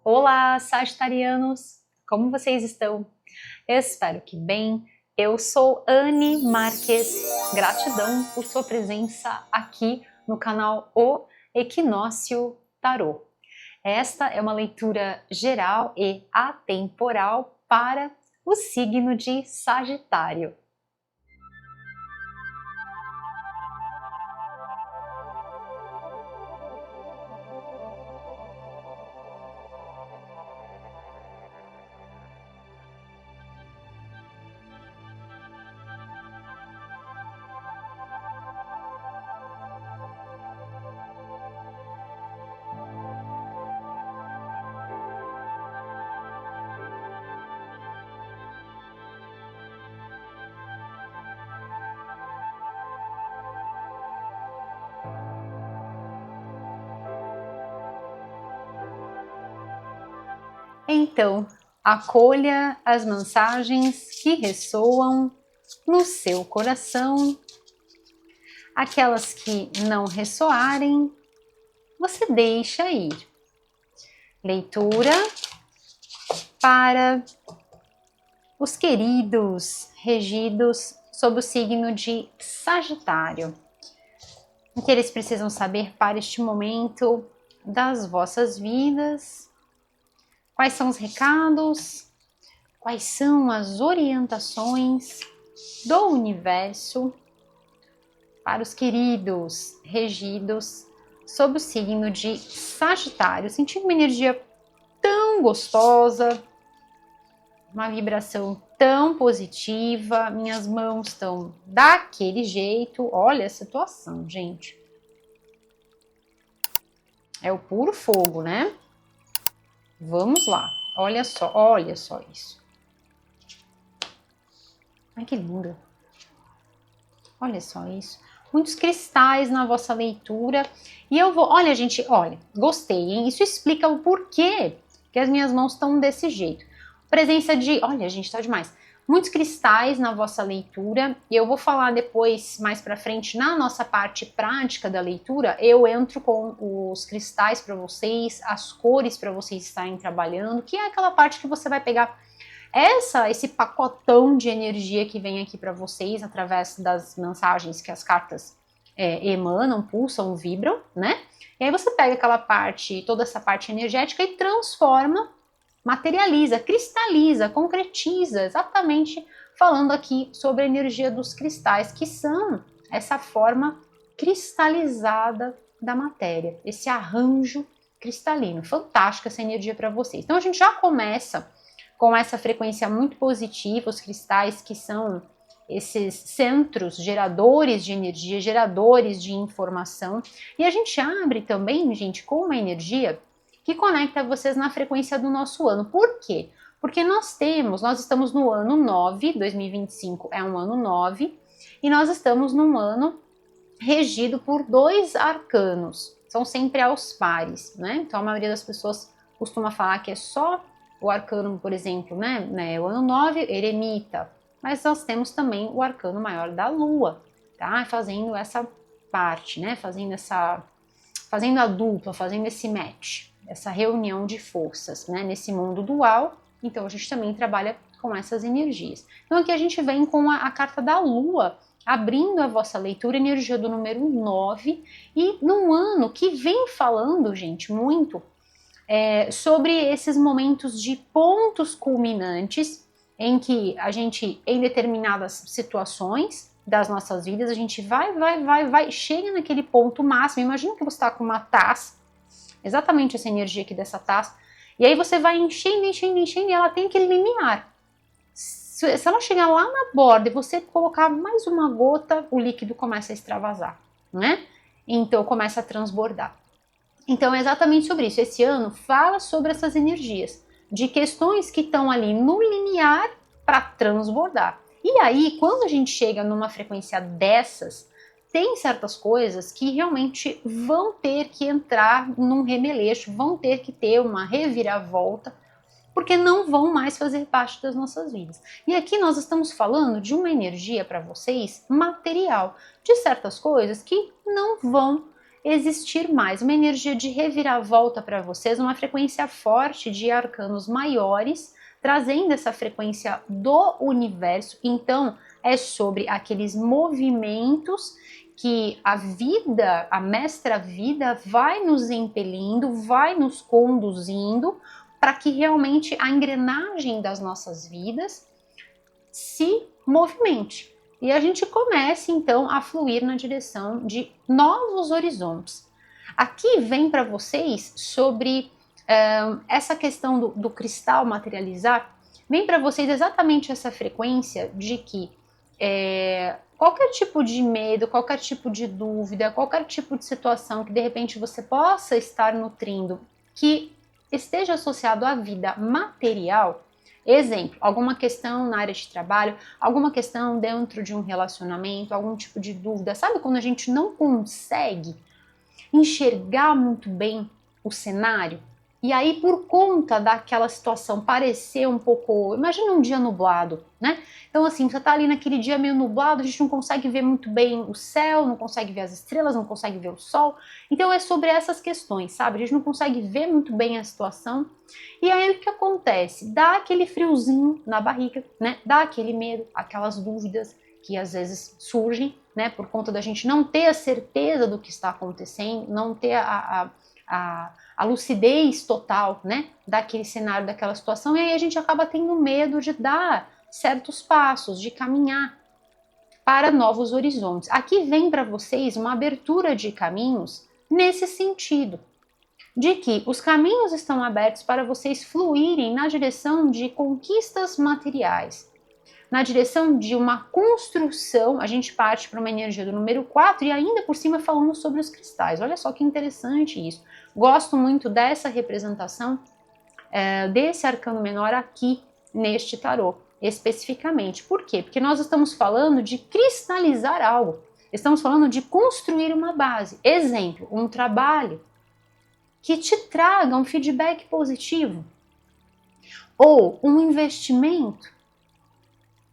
Olá, sagitarianos! Como vocês estão? Eu espero que bem. Eu sou Anne Marques. Gratidão por sua presença aqui no canal O Equinócio Tarô. Esta é uma leitura geral e atemporal para o signo de Sagitário. Então, acolha as mensagens que ressoam no seu coração. Aquelas que não ressoarem, você deixa ir. Leitura para os queridos regidos sob o signo de Sagitário. O que eles precisam saber para este momento das vossas vidas? Quais são os recados? Quais são as orientações do universo para os queridos regidos sob o signo de Sagitário? Sentindo uma energia tão gostosa, uma vibração tão positiva, minhas mãos estão daquele jeito. Olha a situação, gente. É o puro fogo, né? Vamos lá. Olha só isso. Ai, que lindo. Olha só isso. Muitos cristais na vossa leitura. E eu vou... Olha, gente, olha. Gostei, hein? Isso explica o porquê que as minhas mãos estão desse jeito. Presença de... Olha, gente, tá demais. Muitos cristais na vossa leitura. E eu vou falar depois, mais pra frente, na nossa parte prática da leitura, eu entro com os cristais para vocês, as cores para vocês estarem trabalhando, que é aquela parte que você vai pegar esse pacotão de energia que vem aqui para vocês através das mensagens que as cartas emanam, pulsam, vibram, né? E aí você pega aquela parte, toda essa parte energética e transforma, materializa, cristaliza, concretiza, exatamente falando aqui sobre a energia dos cristais, que são essa forma cristalizada da matéria, esse arranjo cristalino. Fantástica essa energia para vocês. Então a gente já começa com essa frequência muito positiva, os cristais que são esses centros geradores de energia, geradores de informação. E a gente abre também, gente, com uma energia que conecta vocês na frequência do nosso ano. Por quê? Porque nós estamos no ano 9, 2025 é um ano 9, e nós estamos num ano regido por 2 arcanos. São sempre aos pares, né? Então a maioria das pessoas costuma falar que é só o arcano, por exemplo, né? O ano 9, eremita. Mas nós temos também o arcano maior da lua, tá? Fazendo essa parte, né? Fazendo a dupla, fazendo esse match, essa reunião de forças, né? Nesse mundo dual. Então a gente também trabalha com essas energias. Então aqui a gente vem com a carta da lua, abrindo a vossa leitura, energia do número 9, e num ano que vem falando, gente, muito sobre esses momentos de pontos culminantes em que a gente, em determinadas situações das nossas vidas, a gente vai, chega naquele ponto máximo. Imagina que você está com uma taça, exatamente essa energia aqui dessa taça, e aí você vai enchendo, e ela tem aquele limiar. Se ela chegar lá na borda e você colocar mais uma gota, o líquido começa a extravasar, né? Então começa a transbordar. Então é exatamente sobre isso. Esse ano fala sobre essas energias, de questões que estão ali no limiar para transbordar. E aí, quando a gente chega numa frequência dessas, tem certas coisas que realmente vão ter que entrar num remeleixo, vão ter que ter uma reviravolta, porque não vão mais fazer parte das nossas vidas. E aqui nós estamos falando de uma energia para vocês material, de certas coisas que não vão existir mais, uma energia de reviravolta para vocês, uma frequência forte de arcanos maiores, trazendo essa frequência do universo. Então, é sobre aqueles movimentos que a vida, a mestra vida, vai nos impelindo, vai nos conduzindo para que realmente a engrenagem das nossas vidas se movimente. E a gente comece então a fluir na direção de novos horizontes. Aqui vem para vocês sobre essa questão do cristal materializar, vem para vocês exatamente essa frequência de que qualquer tipo de medo, qualquer tipo de dúvida, qualquer tipo de situação que de repente você possa estar nutrindo, que esteja associado à vida material, exemplo, alguma questão na área de trabalho, alguma questão dentro de um relacionamento, algum tipo de dúvida, sabe quando a gente não consegue enxergar muito bem o cenário? E aí, por conta daquela situação parecer um pouco... Imagina um dia nublado, né? Então, assim, você tá ali naquele dia meio nublado, a gente não consegue ver muito bem o céu, não consegue ver as estrelas, não consegue ver o sol. Então, é sobre essas questões, sabe? A gente não consegue ver muito bem a situação. E aí, o que acontece? Dá aquele friozinho na barriga, né? Dá aquele medo, aquelas dúvidas que às vezes surgem, né? Por conta da gente não ter a certeza do que está acontecendo, não ter a lucidez total, né, daquele cenário, daquela situação, e aí a gente acaba tendo medo de dar certos passos, de caminhar para novos horizontes. Aqui vem para vocês uma abertura de caminhos nesse sentido, de que os caminhos estão abertos para vocês fluírem na direção de conquistas materiais, na direção de uma construção. A gente parte para uma energia do número 4 e ainda por cima falando sobre os cristais. Olha só que interessante isso. Gosto muito dessa representação desse arcano menor aqui neste tarô, especificamente. Por quê? Porque nós estamos falando de cristalizar algo. Estamos falando de construir uma base. Exemplo, um trabalho que te traga um feedback positivo. Ou um investimento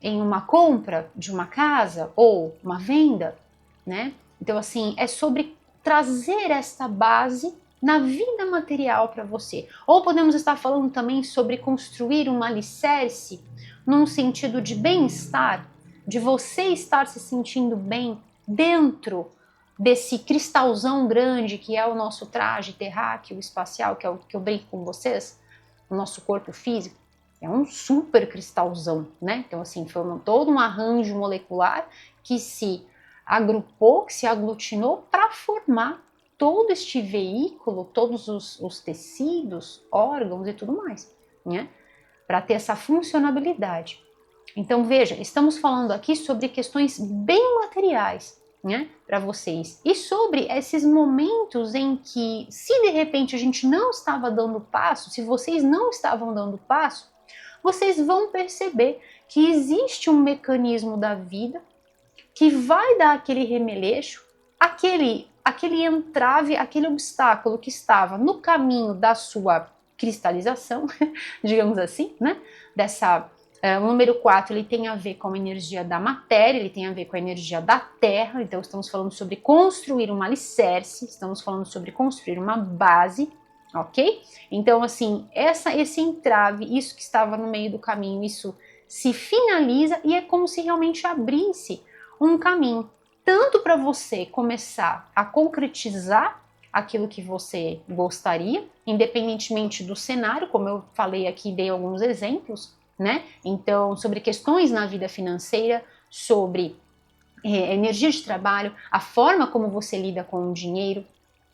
em uma compra de uma casa ou uma venda, né? Então, assim, é sobre trazer esta base na vida material para você. Ou podemos estar falando também sobre construir um alicerce num sentido de bem-estar, de você estar se sentindo bem dentro desse cristalzão grande que é o nosso traje terráqueo espacial, que é o que eu brinco com vocês, o nosso corpo físico. É um super cristalzão, né? Então, assim, foi todo um arranjo molecular que se agrupou, que se aglutinou para formar todo este veículo, todos os tecidos, órgãos e tudo mais, né? Para ter essa funcionabilidade. Então, veja, estamos falando aqui sobre questões bem materiais, né, para vocês. E sobre esses momentos em que, se de repente a gente não estava dando passo, se vocês não estavam dando passo, vocês vão perceber que existe um mecanismo da vida que vai dar aquele remeleixo, aquele entrave, aquele obstáculo que estava no caminho da sua cristalização, digamos assim, né? O número 4 ele tem a ver com a energia da matéria, ele tem a ver com a energia da terra, então estamos falando sobre construir um alicerce, estamos falando sobre construir uma base, ok? Então, assim, esse entrave, isso que estava no meio do caminho, isso se finaliza e é como se realmente abrisse um caminho, tanto para você começar a concretizar aquilo que você gostaria, independentemente do cenário, como eu falei aqui, dei alguns exemplos, né? Então, sobre questões na vida financeira, sobre energia de trabalho, a forma como você lida com o dinheiro,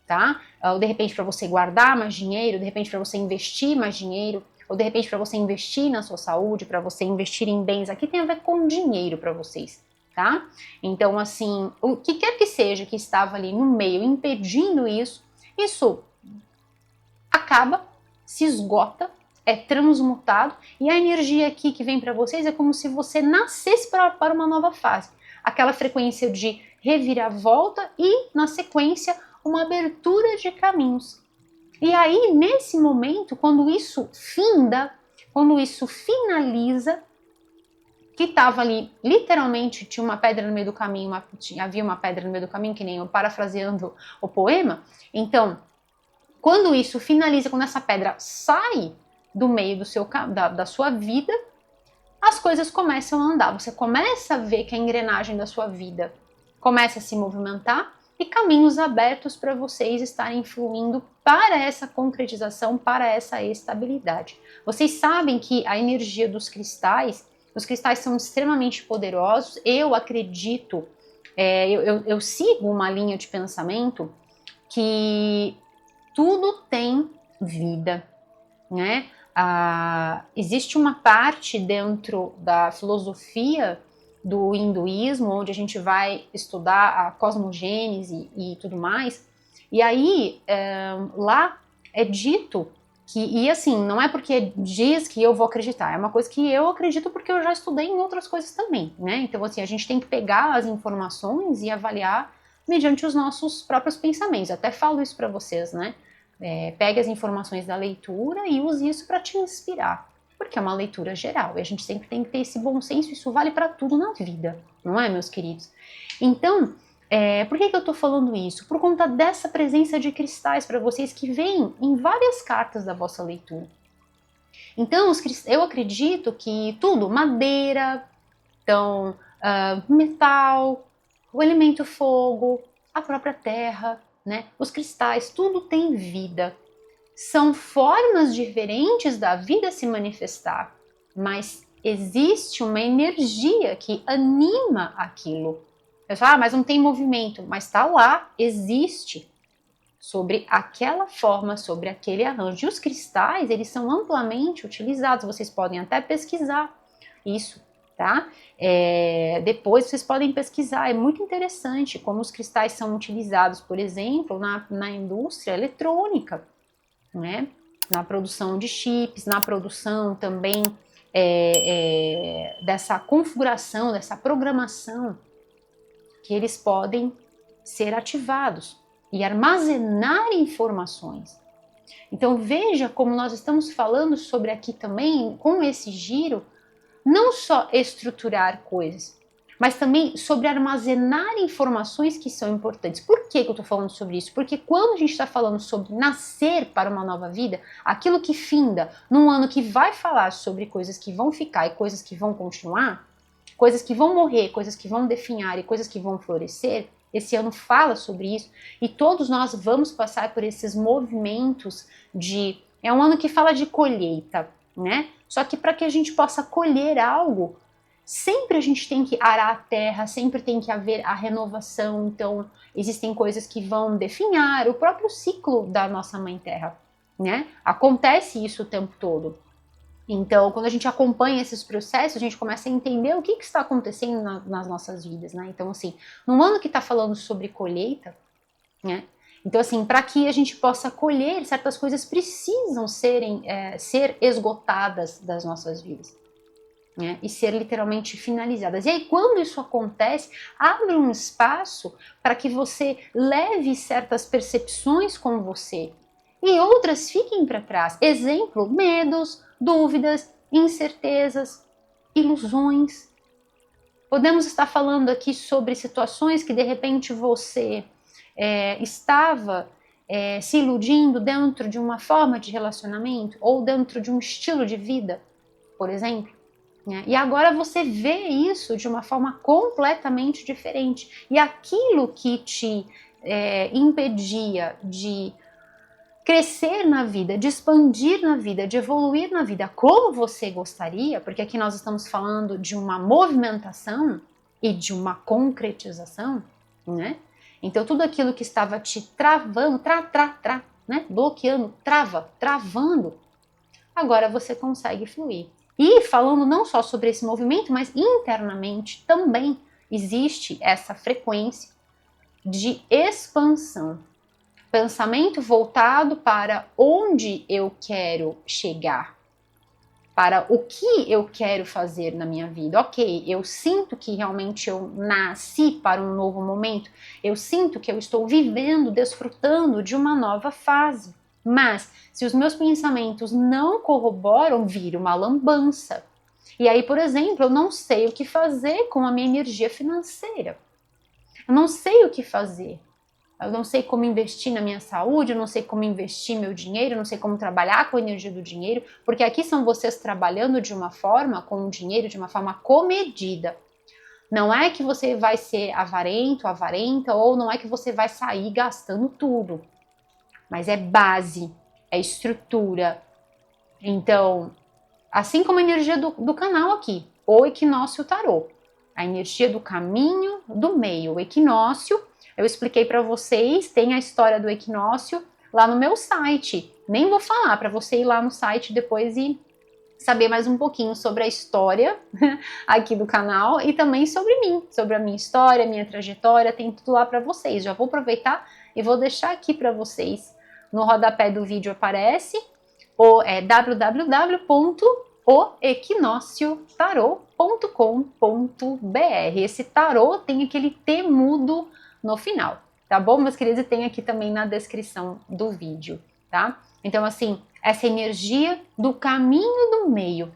tá? Ou de repente para você guardar mais dinheiro, de repente para você investir mais dinheiro, ou de repente para você investir na sua saúde, para você investir em bens. Aqui tem a ver com dinheiro para vocês, tá? Então, assim, o que quer que seja que estava ali no meio impedindo isso acaba, se esgota, é transmutado, e a energia aqui que vem para vocês é como se você nascesse para uma nova fase. Aquela frequência de reviravolta e, na sequência, uma abertura de caminhos. E aí, nesse momento, quando isso finda, quando isso finaliza, o que estava ali, literalmente tinha uma pedra no meio do caminho, havia uma pedra no meio do caminho, que nem eu parafraseando o poema. Então, quando isso finaliza, quando essa pedra sai do meio da sua vida, as coisas começam a andar. Você começa a ver que a engrenagem da sua vida começa a se movimentar e caminhos abertos para vocês estarem fluindo para essa concretização, para essa estabilidade. Vocês sabem que a energia dos cristais, os cristais são extremamente poderosos. Eu acredito, eu sigo uma linha de pensamento que tudo tem vida, né? Existe uma parte dentro da filosofia do hinduísmo, onde a gente vai estudar a cosmogênese e tudo mais, e aí lá é dito que, e assim, não é porque diz que eu vou acreditar, é uma coisa que eu acredito porque eu já estudei em outras coisas também, né? Então, assim, a gente tem que pegar as informações e avaliar mediante os nossos próprios pensamentos. Eu até falo isso para vocês, né? Pegue as informações da leitura e use isso para te inspirar, porque é uma leitura geral e a gente sempre tem que ter esse bom senso. Isso vale para tudo na vida, não é, meus queridos? Então, por que eu estou falando isso? Por conta dessa presença de cristais para vocês que vem em várias cartas da vossa leitura. Então, eu acredito que tudo, madeira, então, metal, o elemento fogo, a própria terra, né? Os cristais, tudo tem vida. São formas diferentes da vida se manifestar, mas existe uma energia que anima aquilo. Eu falo, mas não tem movimento, mas está lá, existe, sobre aquela forma, sobre aquele arranjo. E os cristais, eles são amplamente utilizados, vocês podem até pesquisar isso, tá? Depois vocês podem pesquisar, é muito interessante como os cristais são utilizados, por exemplo, na indústria eletrônica, né? Na produção de chips, na produção também dessa configuração, dessa programação, que eles podem ser ativados e armazenar informações. Então veja como nós estamos falando sobre aqui também, com esse giro, não só estruturar coisas, mas também sobre armazenar informações que são importantes. Por que eu estou falando sobre isso? Porque quando a gente está falando sobre nascer para uma nova vida, aquilo que finda num ano que vai falar sobre coisas que vão ficar e coisas que vão continuar, coisas que vão morrer, coisas que vão definhar e coisas que vão florescer, esse ano fala sobre isso, e todos nós vamos passar por esses movimentos é um ano que fala de colheita, né? Só que para que a gente possa colher algo, sempre a gente tem que arar a terra, sempre tem que haver a renovação. Então, existem coisas que vão definhar o próprio ciclo da nossa mãe terra, né? Acontece isso o tempo todo. Então, quando a gente acompanha esses processos, a gente começa a entender o que está acontecendo nas nossas vidas, né? Então, assim, num ano que está falando sobre colheita, né? Então, assim, para que a gente possa colher, certas coisas precisam ser esgotadas das nossas vidas, né? E ser literalmente finalizadas. E aí, quando isso acontece, abre um espaço para que você leve certas percepções com você e outras fiquem para trás. Exemplo, medos, dúvidas, incertezas, ilusões. Podemos estar falando aqui sobre situações que de repente você estava se iludindo dentro de uma forma de relacionamento ou dentro de um estilo de vida, por exemplo. Né? E agora você vê isso de uma forma completamente diferente. E aquilo que te impedia de crescer na vida, de expandir na vida, de evoluir na vida como você gostaria, porque aqui nós estamos falando de uma movimentação e de uma concretização, né? Então tudo aquilo que estava te travando, né? Bloqueando, travando, agora você consegue fluir. E falando não só sobre esse movimento, mas internamente também existe essa frequência de expansão. Pensamento voltado para onde eu quero chegar, para o que eu quero fazer na minha vida. Ok, eu sinto que realmente eu nasci para um novo momento, eu sinto que eu estou vivendo, desfrutando de uma nova fase. Mas, se os meus pensamentos não corroboram, vira uma lambança. E aí, por exemplo, eu não sei o que fazer com a minha energia financeira. Eu não sei o que fazer. Eu não sei como investir na minha saúde, eu não sei como investir meu dinheiro, eu não sei como trabalhar com a energia do dinheiro, porque aqui são vocês trabalhando de uma forma, com o dinheiro, de uma forma comedida. Não é que você vai ser avarento, avarenta, ou não é que você vai sair gastando tudo. Mas é base, é estrutura. Então, assim como a energia do canal aqui, o equinócio tarô. A energia do caminho do meio, o equinócio. Eu expliquei para vocês, tem a história do equinócio lá no meu site. Nem vou falar para você ir lá no site depois e saber mais um pouquinho sobre a história aqui do canal e também sobre mim, sobre a minha história, minha trajetória, tem tudo lá para vocês. Já vou aproveitar e vou deixar aqui para vocês. No rodapé do vídeo aparece www.oequinociotarot.com.br. Esse tarô tem aquele T mudo no final, tá bom, meus queridos? E tem aqui também na descrição do vídeo, tá? Então, assim, essa energia do caminho do meio,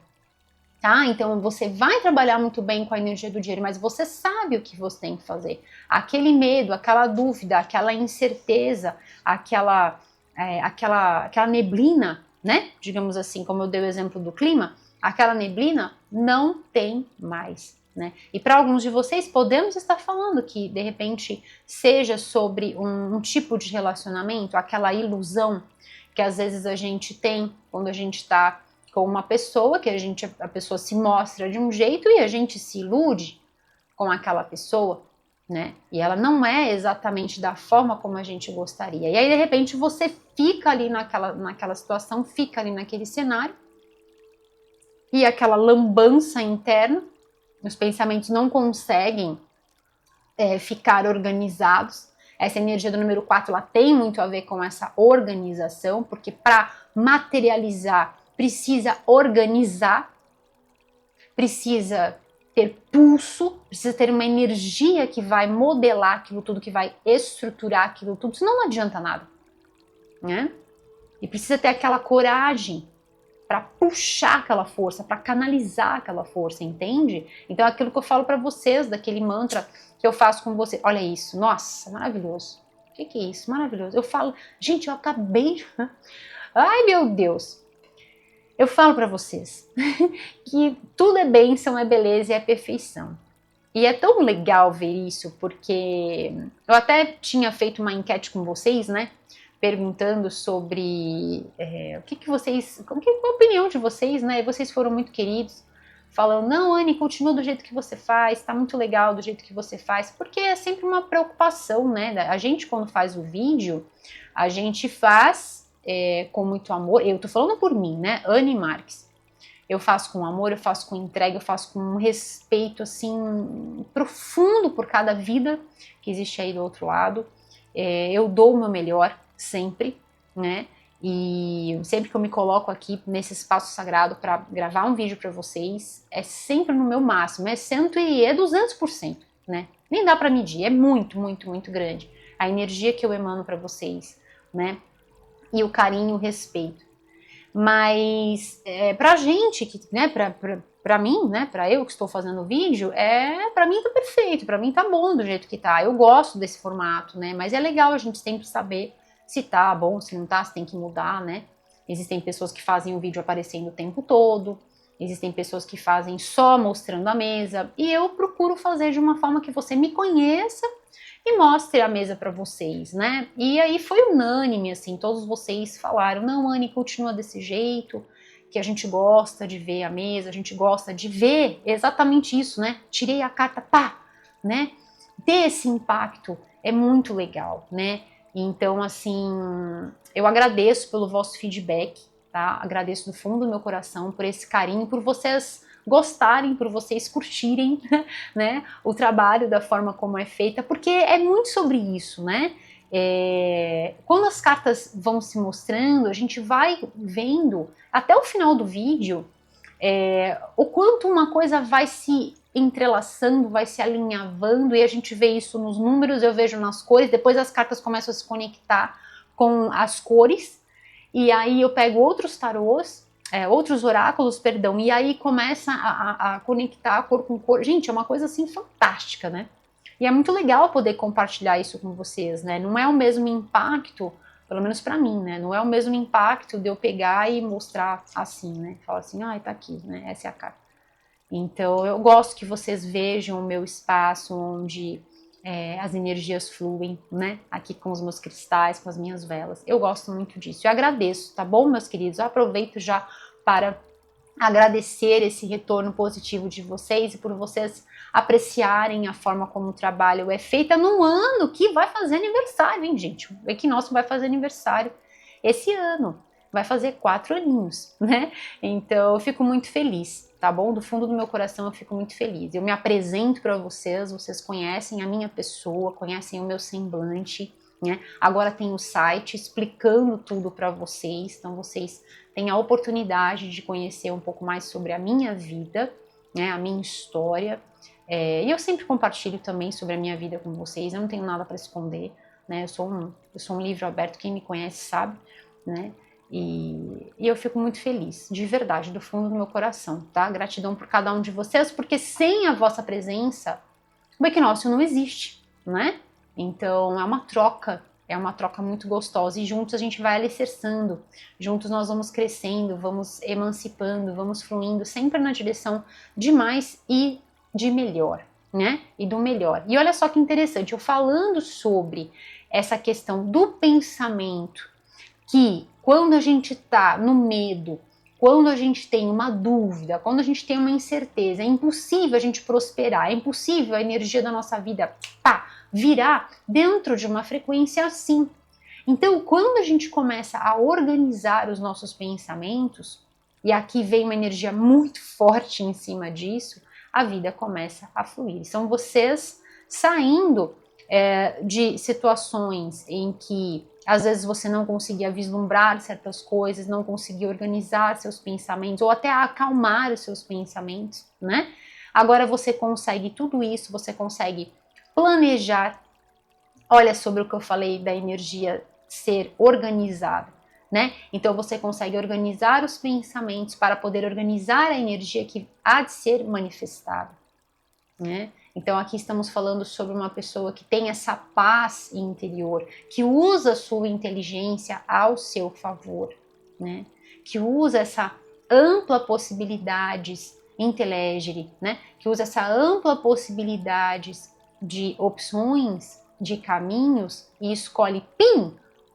tá? Então, você vai trabalhar muito bem com a energia do dinheiro, mas você sabe o que você tem que fazer. Aquele medo, aquela dúvida, aquela incerteza, aquela neblina, né? Digamos assim, como eu dei o exemplo do clima, aquela neblina não tem mais, né? E para alguns de vocês, podemos estar falando que, de repente, seja sobre um tipo de relacionamento, aquela ilusão que às vezes a gente tem quando a gente está com uma pessoa, que a pessoa se mostra de um jeito e a gente se ilude com aquela pessoa, né? E ela não é exatamente da forma como a gente gostaria. E aí, de repente, você fica ali naquela situação, fica ali naquele cenário, e aquela lambança interna, os pensamentos não conseguem ficar organizados. Essa energia do número 4, ela tem muito a ver com essa organização, porque para materializar precisa organizar, precisa ter pulso, precisa ter uma energia que vai modelar aquilo tudo, que vai estruturar aquilo tudo, senão não adianta nada, né? E precisa ter aquela coragem para puxar aquela força, para canalizar aquela força, entende? Então, aquilo que eu falo para vocês, daquele mantra que eu faço com você, olha isso, nossa, maravilhoso. O que é isso? Maravilhoso. Eu falo, gente, eu acabei. Ai, meu Deus. Eu falo para vocês que tudo é bênção, é beleza e é perfeição. E é tão legal ver isso, porque eu até tinha feito uma enquete com vocês, né? Perguntando sobre o que vocês, qual a opinião de vocês, né? E vocês foram muito queridos, falando, não, Anne, continua do jeito que você faz, tá muito legal do jeito que você faz, porque é sempre uma preocupação, né? A gente, quando faz o vídeo, a gente faz com muito amor, eu tô falando por mim, né? Anne Marques. Eu faço com amor, eu faço com entrega, eu faço com um respeito, assim, profundo por cada vida que existe aí do outro lado. Eu dou o meu melhor, sempre, né? E sempre que eu me coloco aqui nesse espaço sagrado para gravar um vídeo para vocês, é sempre no meu máximo, é 200%, né? Nem dá para medir, é muito, muito, muito grande a energia que eu emano para vocês, né? E o carinho, o respeito. Mas pra gente, né, pra mim, né, pra eu que estou fazendo o vídeo, pra mim tá perfeito, pra mim tá bom do jeito que tá. Eu gosto desse formato, né, mas é legal a gente sempre saber se tá bom, se não tá, se tem que mudar, né. Existem pessoas que fazem o vídeo aparecendo o tempo todo, existem pessoas que fazem só mostrando a mesa, e eu procuro fazer de uma forma que você me conheça e mostre a mesa para vocês, né? E aí foi unânime, assim, todos vocês falaram, não, Anne, continua desse jeito, que a gente gosta de ver a mesa, a gente gosta de ver exatamente isso, né? Tirei a carta, pá, né? Ter esse impacto é muito legal, né? Então, assim, eu agradeço pelo vosso feedback, tá? Agradeço do fundo do meu coração por esse carinho, por vocês gostarem, por vocês curtirem, né, o trabalho da forma como é feita, porque é muito sobre isso, né? Quando as cartas vão se mostrando, a gente vai vendo até o final do vídeo o quanto uma coisa vai se entrelaçando, vai se alinhavando, e a gente vê isso nos números, eu vejo nas cores, depois as cartas começam a se conectar com as cores, e aí eu pego outros tarôs, outros oráculos, perdão, e aí começa a conectar cor com cor. Gente, é uma coisa assim fantástica, né? E é muito legal poder compartilhar isso com vocês, né? Não é o mesmo impacto, pelo menos para mim, né? Não é o mesmo impacto de eu pegar e mostrar assim, né? Falar assim, ai, tá aqui, né? Essa é a carta. Então, eu gosto que vocês vejam o meu espaço onde as energias fluem, né? Aqui com os meus cristais, com as minhas velas. Eu gosto muito disso. Eu agradeço, tá bom, meus queridos? Eu aproveito já para agradecer esse retorno positivo de vocês e por vocês apreciarem a forma como o trabalho é feito num ano que vai fazer aniversário, hein, gente? O equinócio vai fazer aniversário esse ano, vai fazer 4 aninhos, né? Então eu fico muito feliz, tá bom? Do fundo do meu coração eu fico muito feliz. Eu me apresento para vocês, vocês conhecem a minha pessoa, conhecem o meu semblante, né? Agora tem o site explicando tudo para vocês, então vocês têm a oportunidade de conhecer um pouco mais sobre a minha vida, né? A minha história. E eu sempre compartilho também sobre a minha vida com vocês, eu não tenho nada para esconder, né? Eu sou um livro aberto, quem me conhece sabe, né? E eu fico muito feliz, de verdade, do fundo do meu coração, tá? Gratidão por cada um de vocês, porque sem a vossa presença, o equinócio não existe, né? Então é uma troca muito gostosa e juntos a gente vai alicerçando, juntos nós vamos crescendo, vamos emancipando, vamos fluindo sempre na direção de mais e de melhor, né? E do melhor. E olha só que interessante, eu falando sobre essa questão do pensamento, que quando a gente tá no medo, quando a gente tem uma dúvida, quando a gente tem uma incerteza, é impossível a gente prosperar, é impossível a energia da nossa vida virar dentro de uma frequência assim. Então, quando a gente começa a organizar os nossos pensamentos, e aqui vem uma energia muito forte em cima disso, a vida começa a fluir. São vocês saindo de situações em que às vezes você não conseguia vislumbrar certas coisas, não conseguia organizar seus pensamentos ou até acalmar os seus pensamentos, né? Agora você consegue tudo isso, você consegue planejar. Olha sobre o que eu falei da energia ser organizada, né? Então você consegue organizar os pensamentos para poder organizar a energia que há de ser manifestada, né? Então aqui estamos falando sobre uma pessoa que tem essa paz interior, que usa a sua inteligência ao seu favor, né? Que usa essa ampla possibilidades inteligere, né? Que usa essa ampla possibilidades de opções, de caminhos e escolhe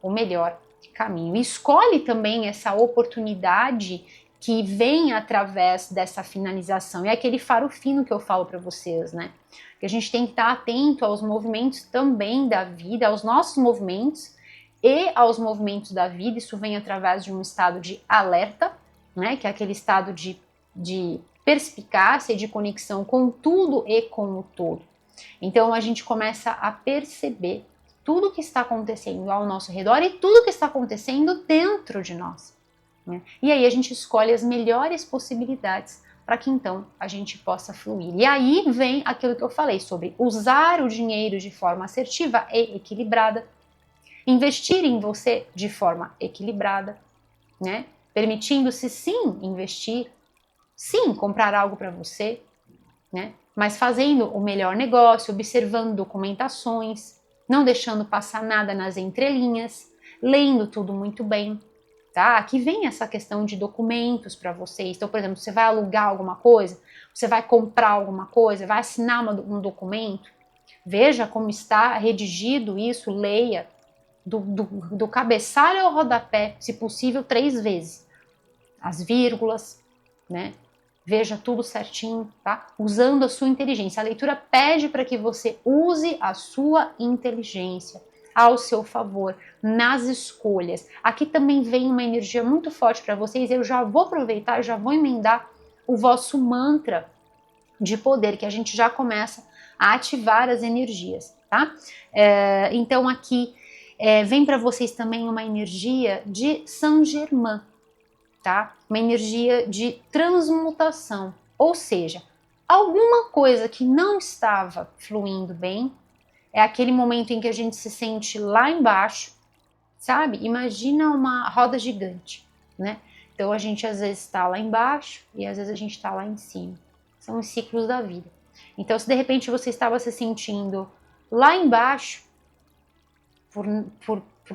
o melhor caminho. E escolhe também essa oportunidade que vem através dessa finalização. É aquele faro fino que eu falo para vocês, né? Que a gente tem que estar atento aos movimentos também da vida, aos nossos movimentos e aos movimentos da vida. Isso vem através de um estado de alerta, né? Que é aquele estado de perspicácia e de conexão com tudo e com o todo. Então a gente começa a perceber tudo o que está acontecendo ao nosso redor e tudo o que está acontecendo dentro de nós. Né? E aí a gente escolhe as melhores possibilidades para que então a gente possa fluir. E aí vem aquilo que eu falei sobre usar o dinheiro de forma assertiva e equilibrada, investir em você de forma equilibrada, né? Permitindo-se sim investir, sim comprar algo para você, né? Mas fazendo o melhor negócio, observando documentações, não deixando passar nada nas entrelinhas, lendo tudo muito bem, tá? Aqui vem essa questão de documentos para vocês. Então, por exemplo, você vai alugar alguma coisa, você vai comprar alguma coisa, vai assinar um documento, veja como está redigido isso, leia do cabeçalho ao rodapé, se possível 3 vezes, as vírgulas, né? Veja tudo certinho, tá? Usando a sua inteligência. A leitura pede para que você use a sua inteligência ao seu favor nas escolhas. Aqui também vem uma energia muito forte para vocês. Eu já vou aproveitar, já vou emendar o vosso mantra de poder, que a gente já começa a ativar as energias, tá? Então aqui vem para vocês também uma energia de Saint-Germain, tá? Uma energia de transmutação, ou seja, alguma coisa que não estava fluindo bem, é aquele momento em que a gente se sente lá embaixo, sabe? Imagina uma roda gigante, né? Então a gente às vezes está lá embaixo e às vezes a gente está lá em cima. São os ciclos da vida. Então se de repente você estava se sentindo lá embaixo, por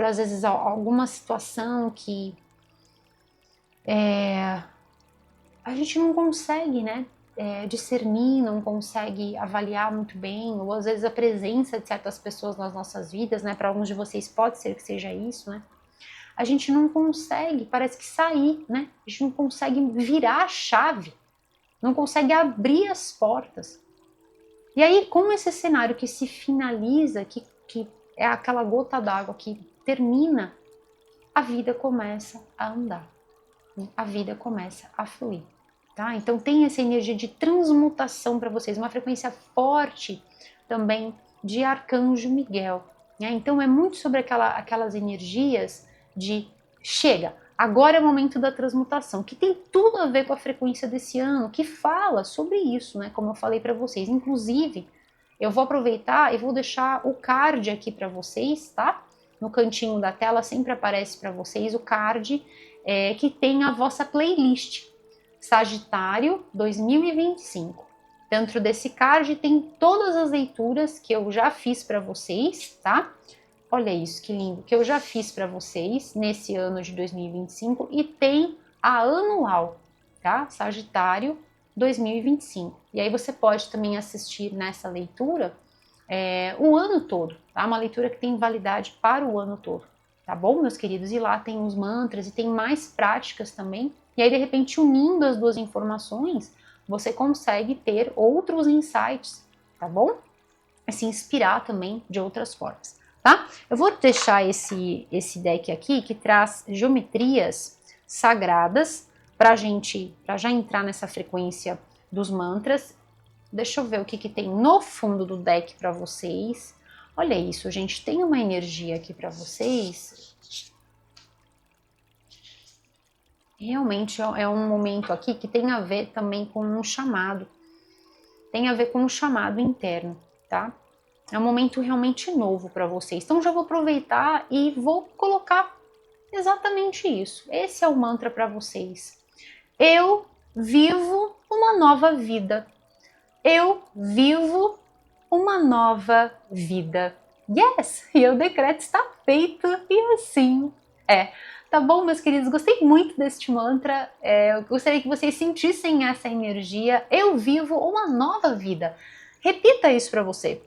às vezes alguma situação que a gente não consegue, né, discernir, não consegue avaliar muito bem, ou às vezes a presença de certas pessoas nas nossas vidas, né, para alguns de vocês pode ser que seja isso, né, a gente não consegue, parece que sair, né, a gente não consegue virar a chave, não consegue abrir as portas. E aí, com esse cenário que se finaliza, que é aquela gota d'água que termina, a vida começa a andar, a vida começa a fluir. Tá? Então tem essa energia de transmutação para vocês, uma frequência forte também de Arcanjo Miguel. Né? Então é muito sobre aquelas energias de chega, agora é o momento da transmutação, que tem tudo a ver com a frequência desse ano, que fala sobre isso, né? Como eu falei para vocês. Inclusive, eu vou aproveitar e vou deixar o card aqui para vocês, tá? No cantinho da tela sempre aparece para vocês o card que tem a vossa playlist Sagitário 2025. Dentro desse card tem todas as leituras que eu já fiz para vocês, tá? Olha isso, que lindo, que eu já fiz para vocês nesse ano de 2025 e tem a anual, tá? Sagitário 2025. E aí você pode também assistir nessa leitura o ano todo, tá? Uma leitura que tem validade para o ano todo, tá bom, meus queridos? E lá tem os mantras e tem mais práticas também. E aí, de repente, unindo as duas informações, você consegue ter outros insights, tá bom? E se inspirar também de outras formas, tá? Eu vou deixar esse deck aqui que traz geometrias sagradas pra já entrar nessa frequência dos mantras. Deixa eu ver o que tem no fundo do deck para vocês. Olha isso, gente, tem uma energia aqui para vocês. Realmente é um momento aqui que tem a ver também com um chamado. Tem a ver com um chamado interno, tá? É um momento realmente novo para vocês. Então já vou aproveitar e vou colocar exatamente isso. Esse é o mantra para vocês. Eu vivo uma nova vida. Eu vivo uma nova vida. Yes! E o decreto está feito e assim é. Tá bom, meus queridos? Gostei muito deste mantra. Eu gostaria que vocês sentissem essa energia. Eu vivo uma nova vida. Repita isso para você.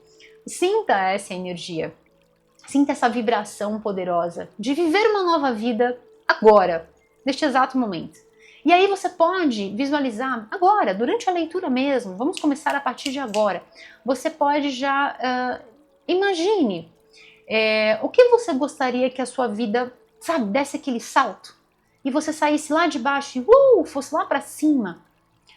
Sinta essa energia. Sinta essa vibração poderosa de viver uma nova vida agora, neste exato momento. E aí você pode visualizar agora, durante a leitura mesmo. Vamos começar a partir de agora. Você pode já imagine o que você gostaria que a sua vida, sabe, desse aquele salto e você saísse lá de baixo e fosse lá para cima.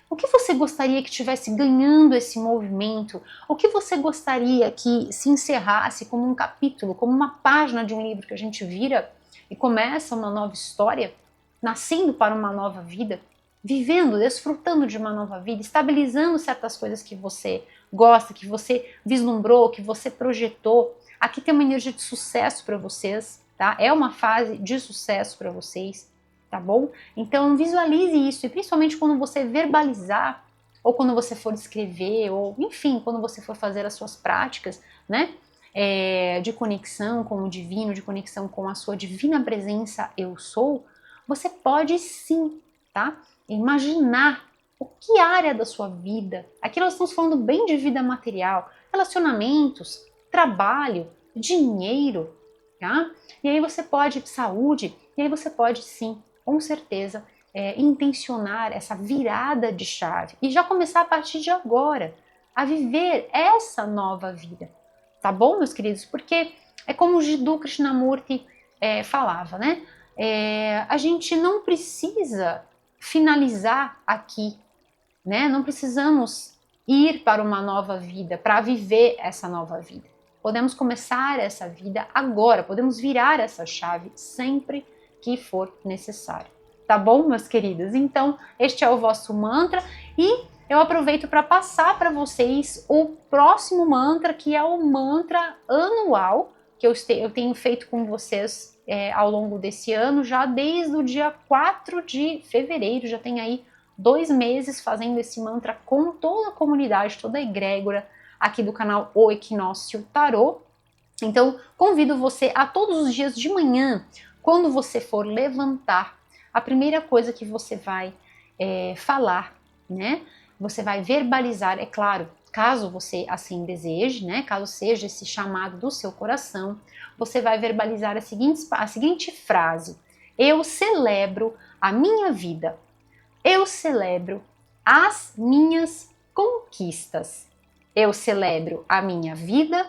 O que você gostaria que estivesse ganhando esse movimento? O que você gostaria que se encerrasse como um capítulo, como uma página de um livro que a gente vira e começa uma nova história, nascendo para uma nova vida, vivendo, desfrutando de uma nova vida, estabilizando certas coisas que você gosta, que você vislumbrou, que você projetou. Aqui tem uma energia de sucesso para vocês, tá? É uma fase de sucesso para vocês, tá bom? Então visualize isso, e principalmente quando você verbalizar, ou quando você for escrever, ou enfim, quando você for fazer as suas práticas, né? De conexão com o divino, de conexão com a sua divina presença eu sou, você pode sim, tá? Imaginar o que área da sua vida, aqui nós estamos falando bem de vida material, relacionamentos, trabalho, dinheiro, tá? E aí você pode, saúde, e aí você pode sim, com certeza, intencionar essa virada de chave e já começar a partir de agora a viver essa nova vida, tá bom, meus queridos? Porque é como o Jiddu Krishnamurti falava, né? A gente não precisa finalizar aqui, né? Não precisamos ir para uma nova vida, para viver essa nova vida. Podemos começar essa vida agora, podemos virar essa chave sempre que for necessário. Tá bom, meus queridos? Então, este é o vosso mantra e eu aproveito para passar para vocês o próximo mantra, que é o mantra anual, que eu tenho feito com vocês ao longo desse ano, já desde o dia 4 de fevereiro, já tem aí 2 meses fazendo esse mantra com toda a comunidade, toda a egrégora aqui do canal O Equinócio Tarô. Então, convido você a todos os dias de manhã, quando você for levantar, a primeira coisa que você vai falar, né? Você vai verbalizar, é claro, caso você assim deseje, né? Caso seja esse chamado do seu coração, você vai verbalizar a seguinte frase: eu celebro a minha vida. Eu celebro as minhas conquistas. Eu celebro a minha vida.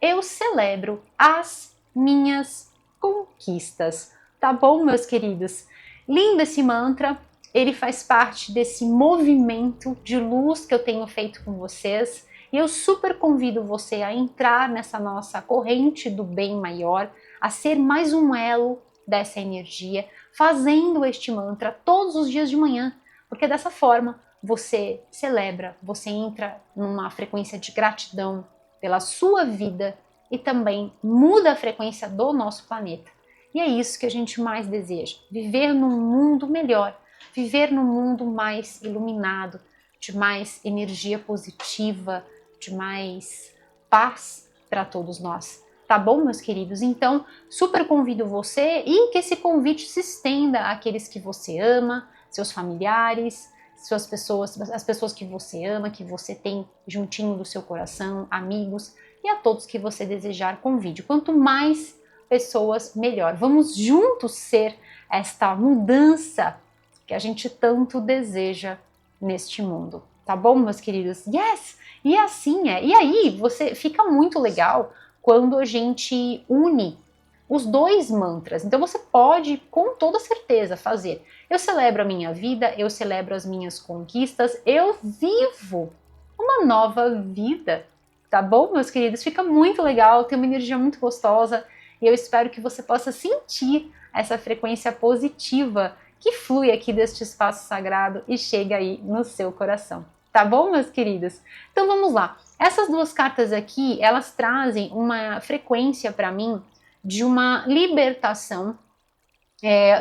Eu celebro as minhas conquistas. Tá bom, meus queridos? Lindo esse mantra. Ele faz parte desse movimento de luz que eu tenho feito com vocês. E eu super convido você a entrar nessa nossa corrente do bem maior, a ser mais um elo dessa energia, fazendo este mantra todos os dias de manhã, porque dessa forma você celebra, você entra numa frequência de gratidão pela sua vida e também muda a frequência do nosso planeta. E é isso que a gente mais deseja, viver num mundo melhor, viver num mundo mais iluminado, de mais energia positiva, de mais paz para todos nós. Tá bom, meus queridos? Então, super convido você e que esse convite se estenda àqueles que você ama, seus familiares, as pessoas que você ama, que você tem juntinho do seu coração, amigos, e a todos que você desejar convide. Quanto mais pessoas, melhor. Vamos juntos ser esta mudança que a gente tanto deseja neste mundo. Tá bom, meus queridos? Yes! E assim é. E aí, você fica muito legal quando a gente une os dois mantras. Então você pode, com toda certeza, fazer: eu celebro a minha vida, eu celebro as minhas conquistas, eu vivo uma nova vida. Tá bom, meus queridos? Fica muito legal, tem uma energia muito gostosa e eu espero que você possa sentir essa frequência positiva que flui aqui deste espaço sagrado e chega aí no seu coração. Tá bom, meus queridos? Então vamos lá. Essas duas cartas aqui, elas trazem uma frequência para mim de uma libertação.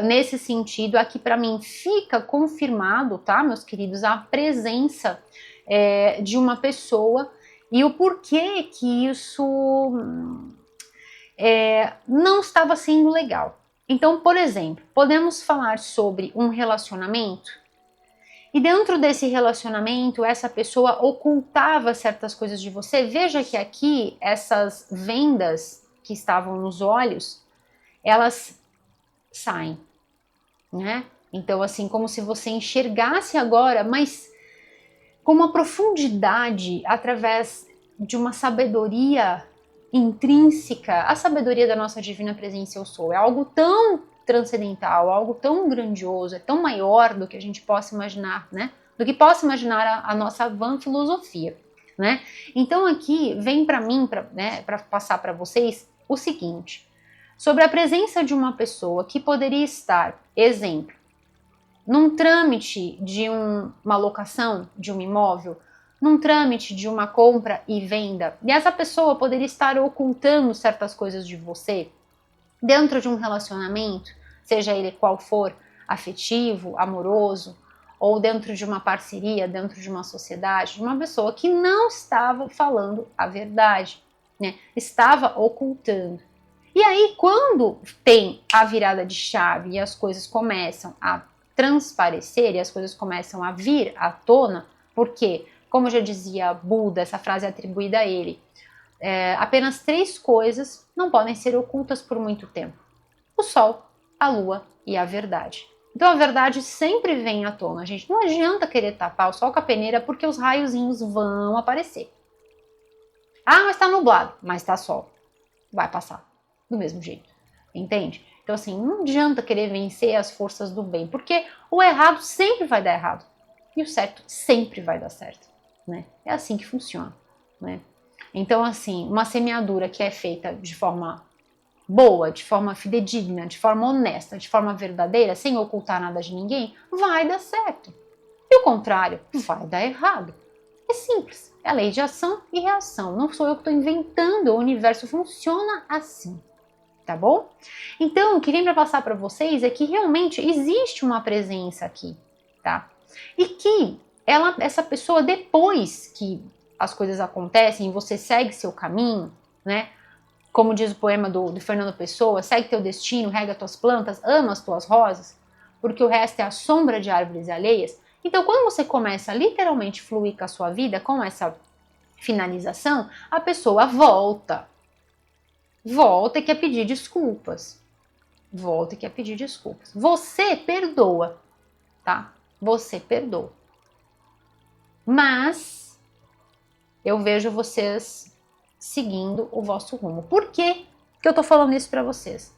Nesse sentido, aqui para mim fica confirmado, tá, meus queridos, a presença de uma pessoa e o porquê que isso não estava sendo legal. Então, por exemplo, podemos falar sobre um relacionamento e dentro desse relacionamento essa pessoa ocultava certas coisas de você. Veja que aqui essas vendas que estavam nos olhos, elas saem, né? Então, assim, como se você enxergasse agora, mas com uma profundidade, através de uma sabedoria intrínseca, a sabedoria da nossa divina presença eu sou. É algo tão transcendental, algo tão grandioso, é tão maior do que a gente possa imaginar, né? Do que possa imaginar a nossa vã filosofia, né? Então aqui vem para mim, para passar para vocês o seguinte: sobre a presença de uma pessoa que poderia estar, exemplo, num trâmite de uma locação de um imóvel, num trâmite de uma compra e venda, e essa pessoa poderia estar ocultando certas coisas de você dentro de um relacionamento, seja ele qual for, afetivo, amoroso, ou dentro de uma parceria, dentro de uma sociedade, de uma pessoa que não estava falando a verdade, né? Estava ocultando. E aí, quando tem a virada de chave e as coisas começam a transparecer e as coisas começam a vir à tona, porque, como já dizia Buda, essa frase é atribuída a ele, apenas 3 coisas não podem ser ocultas por muito tempo: o sol, a lua e a verdade. Então a verdade sempre vem à tona, gente. Não adianta querer tapar o sol com a peneira porque os raiozinhos vão aparecer. Ah, mas tá nublado, mas tá sol. Vai passar do mesmo jeito, entende? Então assim, não adianta querer vencer as forças do bem, porque o errado sempre vai dar errado e o certo sempre vai dar certo, né? É assim que funciona, né? Então assim, uma semeadura que é feita de forma boa, de forma fidedigna, de forma honesta, de forma verdadeira, sem ocultar nada de ninguém, vai dar certo. E o contrário, vai dar errado. É simples, é a lei de ação e reação. Não sou eu que estou inventando, o universo funciona assim. tá bom? Então, o que vem para passar para vocês é que realmente existe uma presença aqui, tá? E que essa pessoa, depois que as coisas acontecem e você segue seu caminho, né? Como diz o poema do Fernando Pessoa, segue teu destino, rega tuas plantas, ama as tuas rosas, porque o resto é a sombra de árvores alheias. Então, quando você começa a literalmente fluir com a sua vida, com essa finalização, a pessoa volta e quer pedir desculpas. Volta e quer pedir desculpas. Você perdoa, tá? Você perdoa. Mas eu vejo vocês seguindo o vosso rumo. Por que eu tô falando isso para vocês?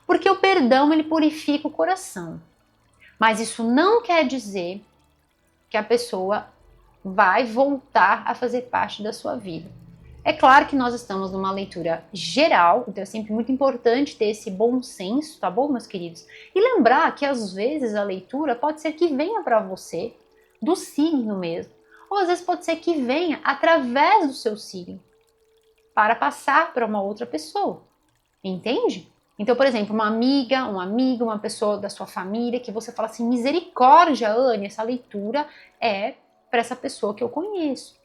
Porque o perdão, ele purifica o coração. Mas isso não quer dizer que a pessoa vai voltar a fazer parte da sua vida. É claro que nós estamos numa leitura geral, então é sempre muito importante ter esse bom senso, tá bom, meus queridos? E lembrar que às vezes a leitura pode ser que venha para você do signo mesmo, ou às vezes pode ser que venha através do seu signo, para passar para uma outra pessoa, entende? Então, por exemplo, uma amiga, um amigo, uma pessoa da sua família que você fala assim, misericórdia, Anne, essa leitura é para essa pessoa que eu conheço.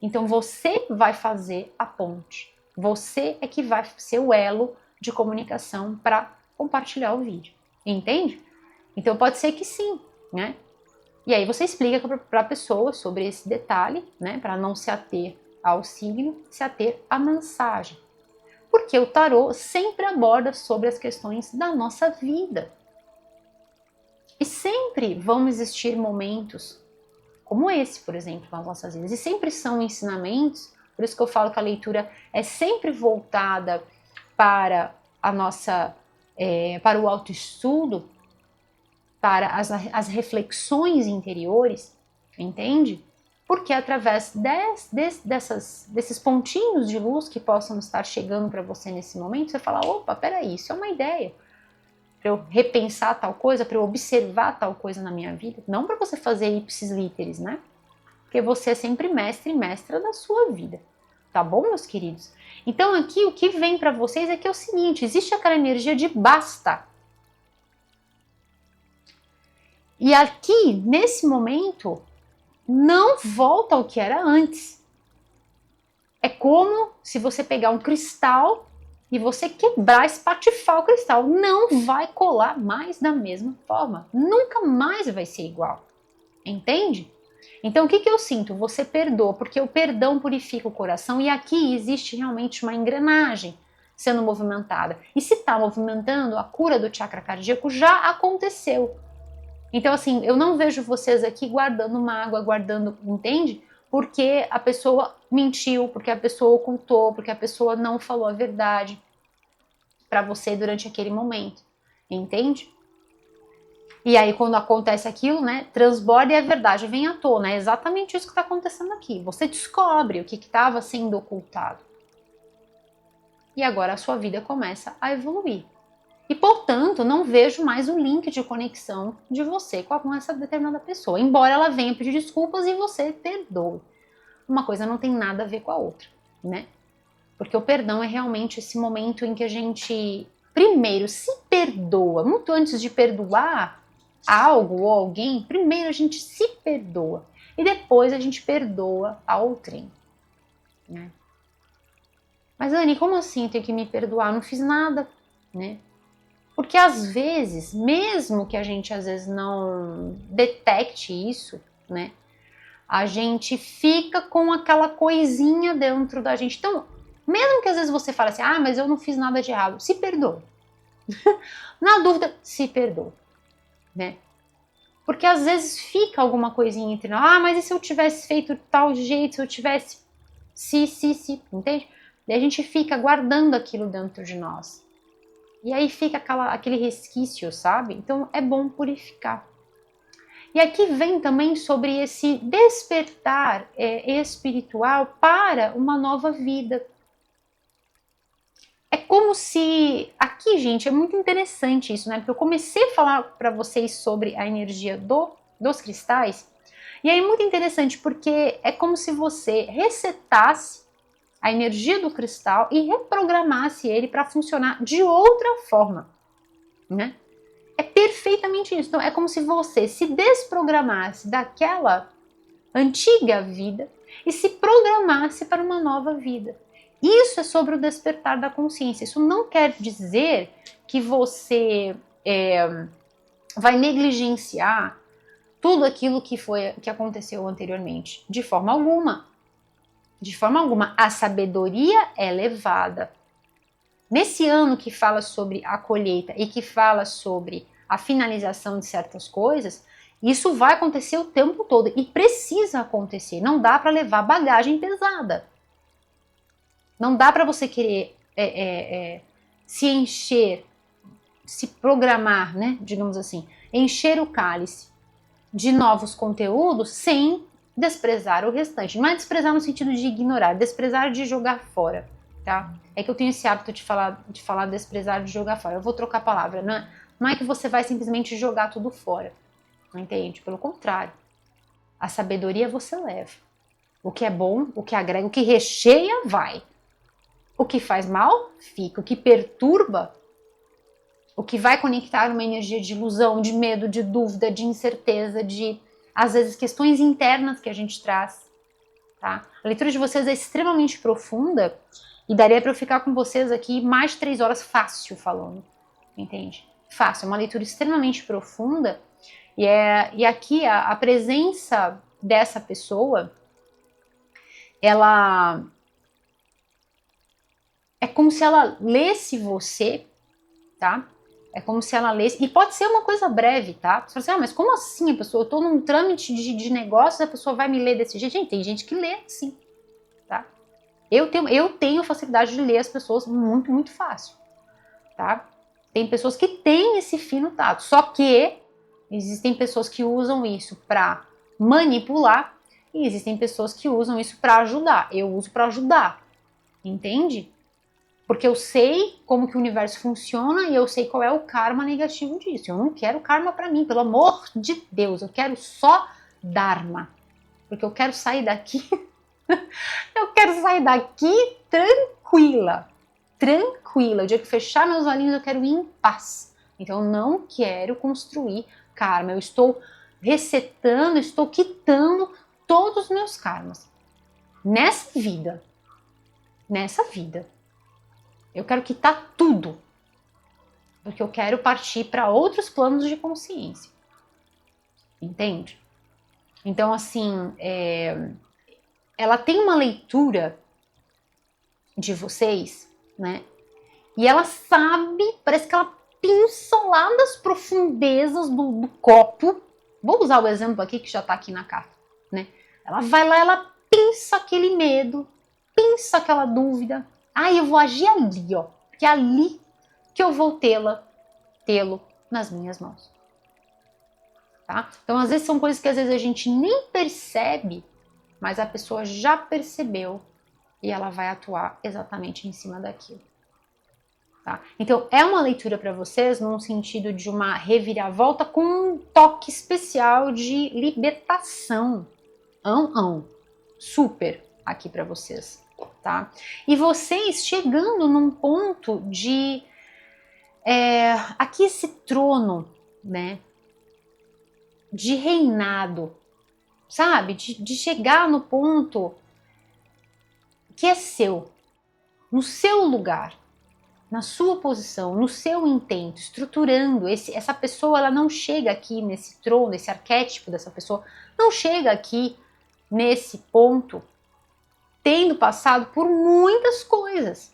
Então você vai fazer a ponte. Você é que vai ser o elo de comunicação para compartilhar o vídeo. Entende? Então pode ser que sim, né? E aí você explica para a pessoa sobre esse detalhe, né? Para não se ater ao signo, se ater à mensagem. Porque o tarô sempre aborda sobre as questões da nossa vida. E sempre vão existir momentos como esse, por exemplo, nas nossas vidas. E sempre são ensinamentos, por isso que eu falo que a leitura é sempre voltada para a nossa, para o autoestudo, para as reflexões interiores, entende? Porque através desses pontinhos de luz que possam estar chegando para você nesse momento, você fala, opa, peraí, isso é uma ideia. Para eu repensar tal coisa, para eu observar tal coisa na minha vida. Não para você fazer ipsis literis, né? Porque você é sempre mestre e mestra da sua vida. Tá bom, meus queridos? Então aqui o que vem para vocês é que é o seguinte, existe aquela energia de basta. E aqui, nesse momento, não volta ao que era antes. É como se você pegar um cristal e você quebrar, espatifar o cristal. Não vai colar mais da mesma forma. Nunca mais vai ser igual. Entende? Então o que eu sinto? Você perdoa, porque o perdão purifica o coração e aqui existe realmente uma engrenagem sendo movimentada. E se está movimentando, a cura do chakra cardíaco já aconteceu. Então assim, eu não vejo vocês aqui guardando mágoa, guardando, entende? Porque a pessoa mentiu, porque a pessoa ocultou, porque a pessoa não falou a verdade para você durante aquele momento, entende? E aí quando acontece aquilo, né, transborda e a verdade vem à tona, é exatamente isso que está acontecendo aqui. Você descobre o que estava sendo ocultado. E agora a sua vida começa a evoluir. E, portanto, não vejo mais o link de conexão de você com essa determinada pessoa. Embora ela venha pedir desculpas e você perdoe. Uma coisa não tem nada a ver com a outra, né? Porque o perdão é realmente esse momento em que a gente, primeiro, se perdoa. Muito antes de perdoar algo ou alguém, primeiro a gente se perdoa. E depois a gente perdoa a outrem, né? Mas, Anne, como assim eu tenho que me perdoar? Eu não fiz nada, né? Porque às vezes, mesmo que a gente às vezes não detecte isso, né? A gente fica com aquela coisinha dentro da gente. Então, mesmo que às vezes você fale assim, ah, mas eu não fiz nada de errado, se perdoa. Na dúvida, se perdoa, né? Porque às vezes fica alguma coisinha entre nós, ah, mas e se eu tivesse feito tal jeito, se eu tivesse, se, entende? Daí a gente fica guardando aquilo dentro de nós. E aí fica aquele resquício, sabe? Então é bom purificar. E aqui vem também sobre esse despertar espiritual para uma nova vida. É como se... Aqui, gente, é muito interessante isso, né? Porque eu comecei a falar para vocês sobre a energia dos cristais. E aí é muito interessante porque é como se você resetasse a energia do cristal e reprogramasse ele para funcionar de outra forma, né? É perfeitamente isso. Então é como se você se desprogramasse daquela antiga vida e se programasse para uma nova vida. Isso é sobre o despertar da consciência. Isso não quer dizer que você vai negligenciar tudo aquilo que aconteceu anteriormente. De forma alguma. De forma alguma. A sabedoria é levada. Nesse ano que fala sobre a colheita e que fala sobre a finalização de certas coisas, isso vai acontecer o tempo todo e precisa acontecer. Não dá para levar bagagem pesada. Não dá para você querer se encher, se programar, né, digamos assim, encher o cálice de novos conteúdos sem desprezar o restante. Não é desprezar no sentido de ignorar, desprezar de jogar fora, tá? É que eu tenho esse hábito de falar desprezar de jogar fora. Eu vou trocar a palavra, não é que você vai simplesmente jogar tudo fora, não entende? Pelo contrário, a sabedoria você leva. O que é bom, o que agrega, o que recheia, vai. O que faz mal, fica. O que perturba, o que vai conectar uma energia de ilusão, de medo, de dúvida, de incerteza, de, às vezes, questões internas que a gente traz. Tá? A leitura de vocês é extremamente profunda e daria para eu ficar com vocês aqui mais de 3 horas fácil falando. Entende? Fácil. É uma leitura extremamente profunda e aqui a presença dessa pessoa, ela é como se ela lesse você, tá? É como se ela lesse, e pode ser uma coisa breve, tá? Você fala assim, mas como assim a pessoa, eu tô num trâmite de negócios, a pessoa vai me ler desse jeito? Gente, tem gente que lê assim, tá? Eu tenho facilidade de ler as pessoas muito, muito fácil, tá? Tem pessoas que têm esse fino tato, só que existem pessoas que usam isso para manipular e existem pessoas que usam isso para ajudar. Eu uso para ajudar, entende? Porque eu sei como que o universo funciona e eu sei qual é o karma negativo disso. Eu não quero karma para mim, pelo amor de Deus. Eu quero só dharma. Porque eu quero sair daqui. Eu quero sair daqui tranquila. Tranquila. O dia que fechar meus olhinhos, eu quero ir em paz. Então eu não quero construir karma. Eu estou resetando, estou quitando todos os meus karmas. Nessa vida. Nessa vida. Eu quero quitar tudo, porque eu quero partir para outros planos de consciência. Entende? Então, assim, ela tem uma leitura de vocês, né? E ela sabe, parece que ela pinça lá das profundezas do copo. Vou usar o exemplo aqui que já tá aqui na carta, né? Ela vai lá, ela pinça aquele medo, pinça aquela dúvida. Eu vou agir ali, ó. Porque é ali que eu vou tê-lo nas minhas mãos. Tá? Então, às vezes, são coisas que às vezes a gente nem percebe, mas a pessoa já percebeu e ela vai atuar exatamente em cima daquilo. Tá? Então, é uma leitura para vocês num sentido de uma reviravolta com um toque especial de libertação. Super aqui para vocês. Tá? E vocês chegando num ponto de aqui esse trono, né, de reinado, sabe, de chegar no ponto que é seu, no seu lugar, na sua posição, no seu intento, estruturando. Essa pessoa, ela não chega aqui nesse trono, esse arquétipo dessa pessoa, não chega aqui nesse ponto tendo passado por muitas coisas.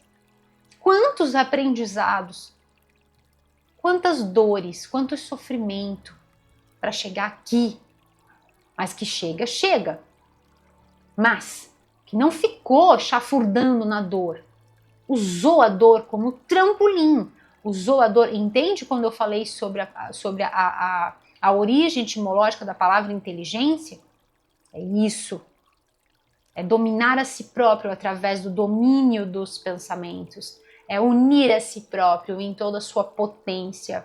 Quantos aprendizados, quantas dores, quanto sofrimento para chegar aqui. Mas que chega, chega. Mas que não ficou chafurdando na dor. Usou a dor como trampolim. Usou a dor. Entende quando eu falei sobre a origem etimológica da palavra inteligência? É isso. É dominar a si próprio através do domínio dos pensamentos. É unir a si próprio em toda a sua potência.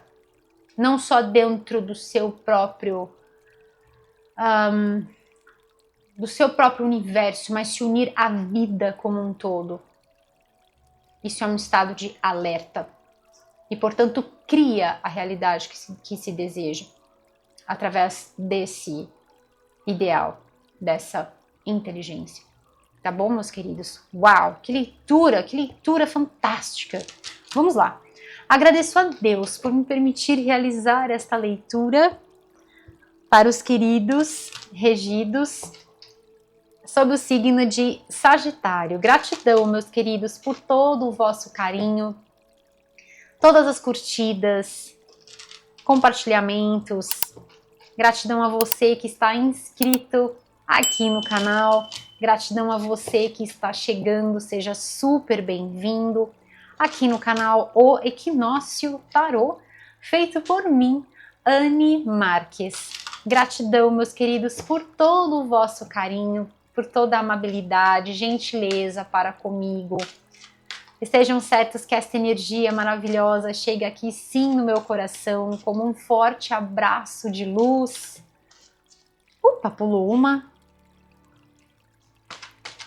Não só dentro do seu próprio do seu próprio universo, mas se unir à vida como um todo. Isso é um estado de alerta e, portanto, cria a realidade que se deseja através desse ideal, dessa inteligência. Tá bom, meus queridos? Uau, que leitura fantástica. Vamos lá. Agradeço a Deus por me permitir realizar esta leitura para os queridos regidos sob o signo de Sagitário. Gratidão, meus queridos, por todo o vosso carinho, todas as curtidas, compartilhamentos. Gratidão a você que está inscrito aqui no canal. Gratidão a você que está chegando, seja super bem-vindo aqui no canal O Equinócio Tarô, feito por mim, Anne Marques. Gratidão, meus queridos, por todo o vosso carinho, por toda a amabilidade, gentileza para comigo. Estejam certos que esta energia maravilhosa chega aqui sim no meu coração, como um forte abraço de luz. Opa, pulou uma.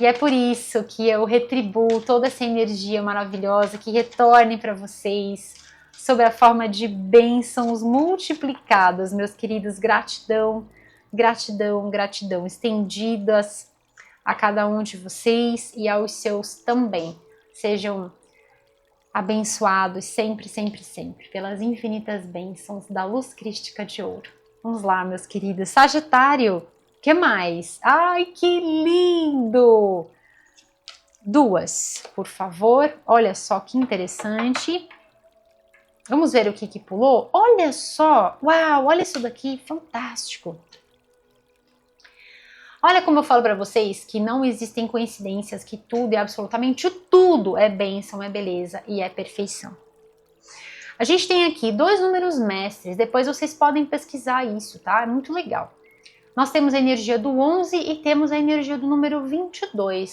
E é por isso que eu retribuo toda essa energia maravilhosa, que retorne para vocês sob a forma de bênçãos multiplicadas, meus queridos. Gratidão, gratidão, gratidão, estendidas a cada um de vocês e aos seus também. Sejam abençoados sempre, sempre, sempre, pelas infinitas bênçãos da luz crística de ouro. Vamos lá, meus queridos. Sagitário, o que mais? Ai, que lindo! Duas, por favor. Olha só que interessante. Vamos ver o que pulou? Olha só! Uau, olha isso daqui, fantástico! Olha como eu falo para vocês que não existem coincidências, que tudo, absolutamente tudo é bênção, é beleza e é perfeição. A gente tem aqui dois números mestres, depois vocês podem pesquisar isso, tá? É muito legal. Nós temos a energia do 11 e temos a energia do número 22.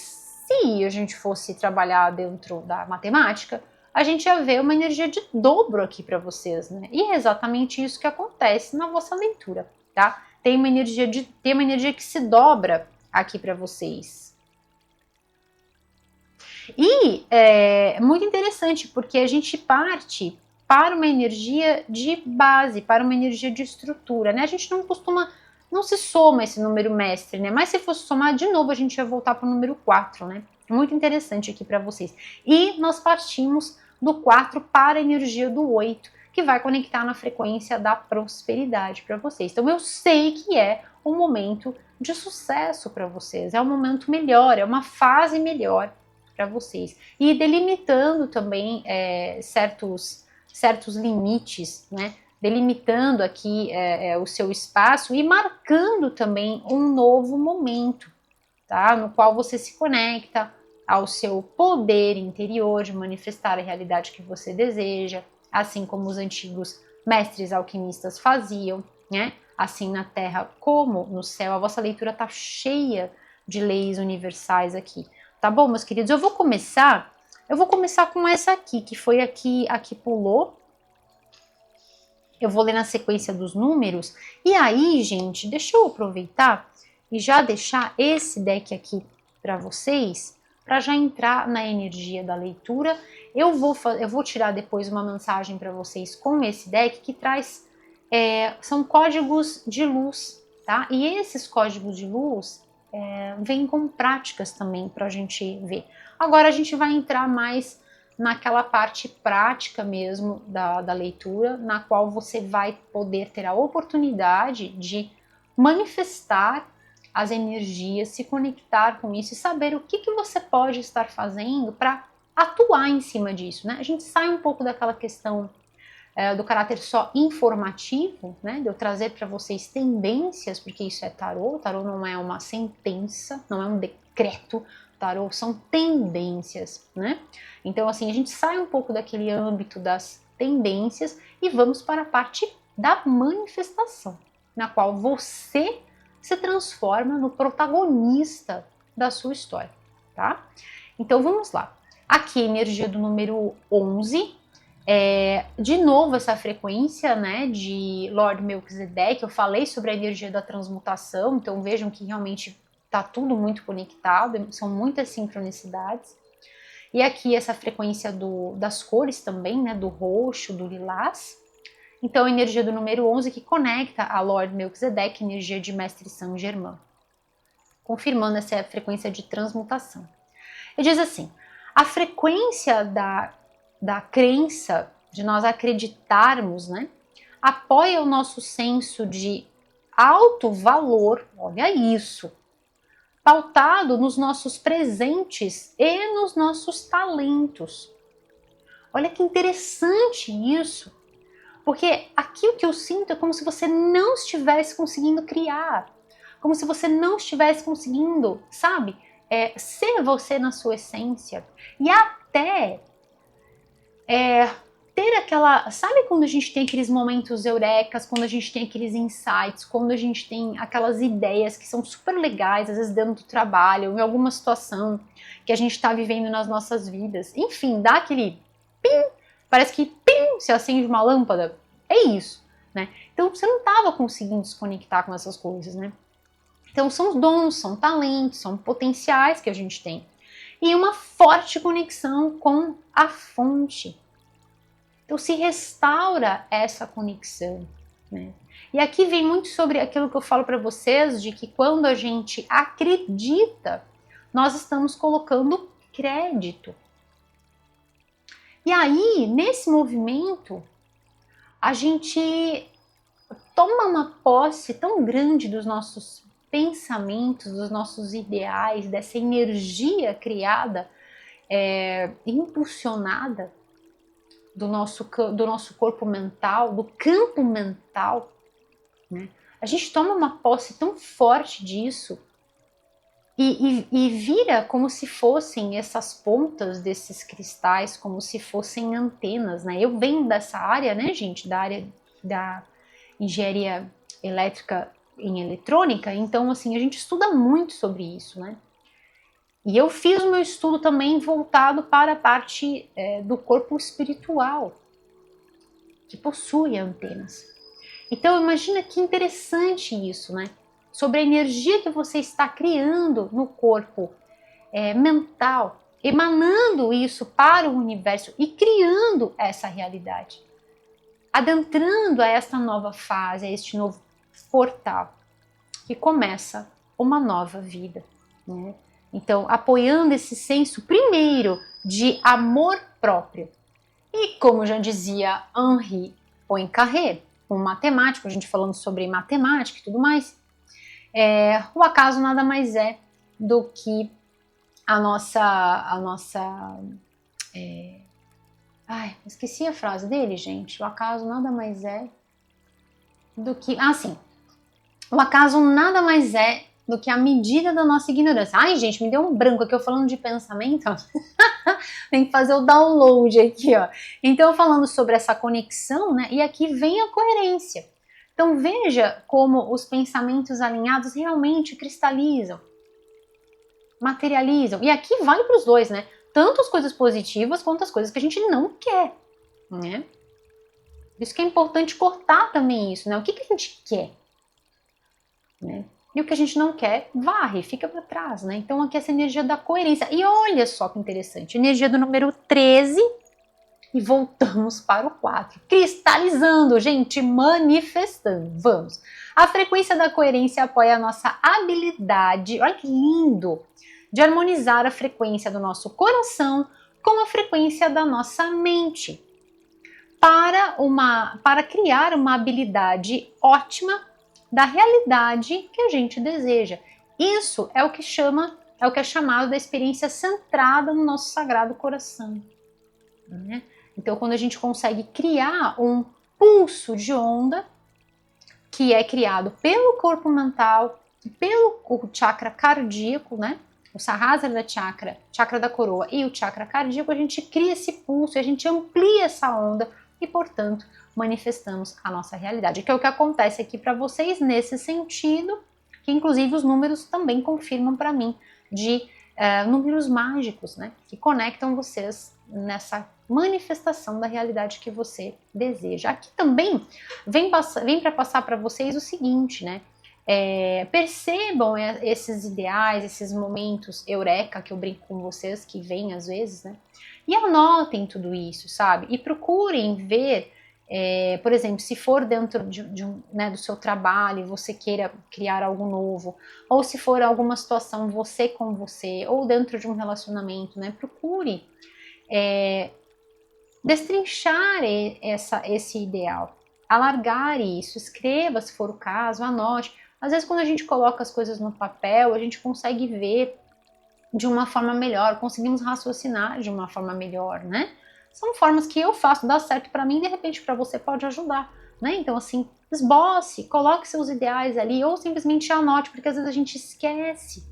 Se a gente fosse trabalhar dentro da matemática, a gente ia ver uma energia de dobro aqui para vocês, né? E é exatamente isso que acontece na vossa leitura, tá? Tem uma energia que se dobra aqui para vocês. E é muito interessante, porque a gente parte para uma energia de base, para uma energia de estrutura, né? A gente não se soma esse número mestre, né? Mas se fosse somar de novo, a gente ia voltar para o número 4, né? Muito interessante aqui para vocês. E nós partimos do 4 para a energia do 8, que vai conectar na frequência da prosperidade para vocês. Então eu sei que é um momento de sucesso para vocês, é um momento melhor, é uma fase melhor para vocês. E delimitando também certos limites, né? Delimitando aqui o seu espaço e marcando também um novo momento, tá? No qual você se conecta ao seu poder interior de manifestar a realidade que você deseja, assim como os antigos mestres alquimistas faziam, né? Assim na Terra como no céu. A vossa leitura está cheia de leis universais aqui. Tá bom, meus queridos? Eu vou começar com essa aqui, que foi a que pulou. Eu vou ler na sequência dos números. E aí, gente, deixa eu aproveitar e já deixar esse deck aqui para vocês, para já entrar na energia da leitura. Eu vou tirar depois uma mensagem para vocês com esse deck que traz, são códigos de luz, tá? E esses códigos de luz vêm com práticas também para a gente ver. Agora a gente vai entrar mais naquela parte prática mesmo da leitura, na qual você vai poder ter a oportunidade de manifestar as energias, se conectar com isso e saber o que você pode estar fazendo para atuar em cima disso, né? A gente sai um pouco daquela questão do caráter só informativo, né? De eu trazer para vocês tendências, porque isso é tarô. Tarô não é uma sentença, não é um decreto. Tarô são tendências, né? Então, assim, a gente sai um pouco daquele âmbito das tendências e vamos para a parte da manifestação, na qual você se transforma no protagonista da sua história, tá? Então, vamos lá. Aqui, energia do número 11. De novo, essa frequência, né, de Lord Melquisedeque. Eu falei sobre a energia da transmutação, então vejam que realmente tá tudo muito conectado, são muitas sincronicidades. E aqui essa frequência das cores também, né, do roxo, do lilás. Então a energia do número 11 que conecta a Lord Melquisedeque, energia de Mestre Saint Germain, confirmando essa frequência de transmutação. Ele diz assim, a frequência da crença, de nós acreditarmos, né, apoia o nosso senso de alto valor, olha isso, pautado nos nossos presentes e nos nossos talentos. Olha que interessante isso, porque aqui o que eu sinto é como se você não estivesse conseguindo criar, como se você não estivesse conseguindo, sabe, ser você na sua essência e até ter aquela, sabe quando a gente tem aqueles momentos eurecas, quando a gente tem aqueles insights, quando a gente tem aquelas ideias que são super legais, às vezes dentro do trabalho, ou em alguma situação que a gente está vivendo nas nossas vidas, enfim, dá aquele pim, parece que pim, se acende uma lâmpada, é isso, né? Então você não estava conseguindo se conectar com essas coisas, né? Então são dons, são talentos, são potenciais que a gente tem. E uma forte conexão com a fonte. Então se restaura essa conexão, né? E aqui vem muito sobre aquilo que eu falo para vocês, de que quando a gente acredita, nós estamos colocando crédito. E aí, nesse movimento, a gente toma uma posse tão grande dos nossos pensamentos, dos nossos ideais, dessa energia criada, impulsionada do nosso corpo mental, do campo mental, né? A gente toma uma posse tão forte disso e vira como se fossem essas pontas desses cristais, como se fossem antenas, né? Eu venho dessa área, né, gente, da área da engenharia elétrica em eletrônica, então, assim, a gente estuda muito sobre isso, né? E eu fiz o meu estudo também voltado para a parte do corpo espiritual, que possui antenas. Então, imagina que interessante isso, né? Sobre a energia que você está criando no corpo mental, emanando isso para o universo e criando essa realidade, adentrando a esta nova fase, a este novo portal que começa uma nova vida, né? Então, apoiando esse senso primeiro de amor próprio. E como já dizia Henri Poincaré, um matemático, a gente falando sobre matemática e tudo mais, o acaso nada mais é do que a nossa esqueci a frase dele, gente. O acaso nada mais é do que... sim. O acaso nada mais é do que a medida da nossa ignorância. Ai, gente, me deu um branco aqui eu falando de pensamento. Tem que fazer o download aqui, ó. Então, falando sobre essa conexão, né? E aqui vem a coerência. Então, veja como os pensamentos alinhados realmente cristalizam, materializam. E aqui vale para os dois, né? Tanto as coisas positivas quanto as coisas que a gente não quer, né? Isso que é importante cortar também isso, né? O que a gente quer, né? E o que a gente não quer, varre, fica para trás, né? Então aqui essa energia da coerência. E olha só que interessante, energia do número 13 e voltamos para o 4. Cristalizando, gente, manifestando. Vamos. A frequência da coerência apoia a nossa habilidade, olha que lindo, de harmonizar a frequência do nosso coração com a frequência da nossa mente, para criar uma habilidade ótima da realidade que a gente deseja. Isso é o que é chamado da experiência centrada no nosso sagrado coração, né? Então, quando a gente consegue criar um pulso de onda que é criado pelo corpo mental, pelo chakra cardíaco, né? O Sahasrara chakra, chakra da coroa e o chakra cardíaco, a gente cria esse pulso, a gente amplia essa onda e, portanto, manifestamos a nossa realidade, que é o que acontece aqui para vocês nesse sentido, que inclusive os números também confirmam para mim, de números mágicos, né, que conectam vocês nessa manifestação da realidade que você deseja. Aqui também vem para passar para vocês o seguinte, né, Percebam esses ideais, esses momentos eureka que eu brinco com vocês, que vêm às vezes, né? E anotem tudo isso, sabe? E procurem ver, por exemplo, se for dentro né, do seu trabalho e você queira criar algo novo, ou se for alguma situação você com você, ou dentro de um relacionamento, né? Procure destrinchar esse ideal, alargar isso, escreva se for o caso, anote. Às vezes quando a gente coloca as coisas no papel, a gente consegue ver de uma forma melhor, conseguimos raciocinar de uma forma melhor, né? São formas que eu faço, dá certo para mim, de repente para você pode ajudar, né? Então assim, esboce, coloque seus ideais ali ou simplesmente anote, porque às vezes a gente esquece,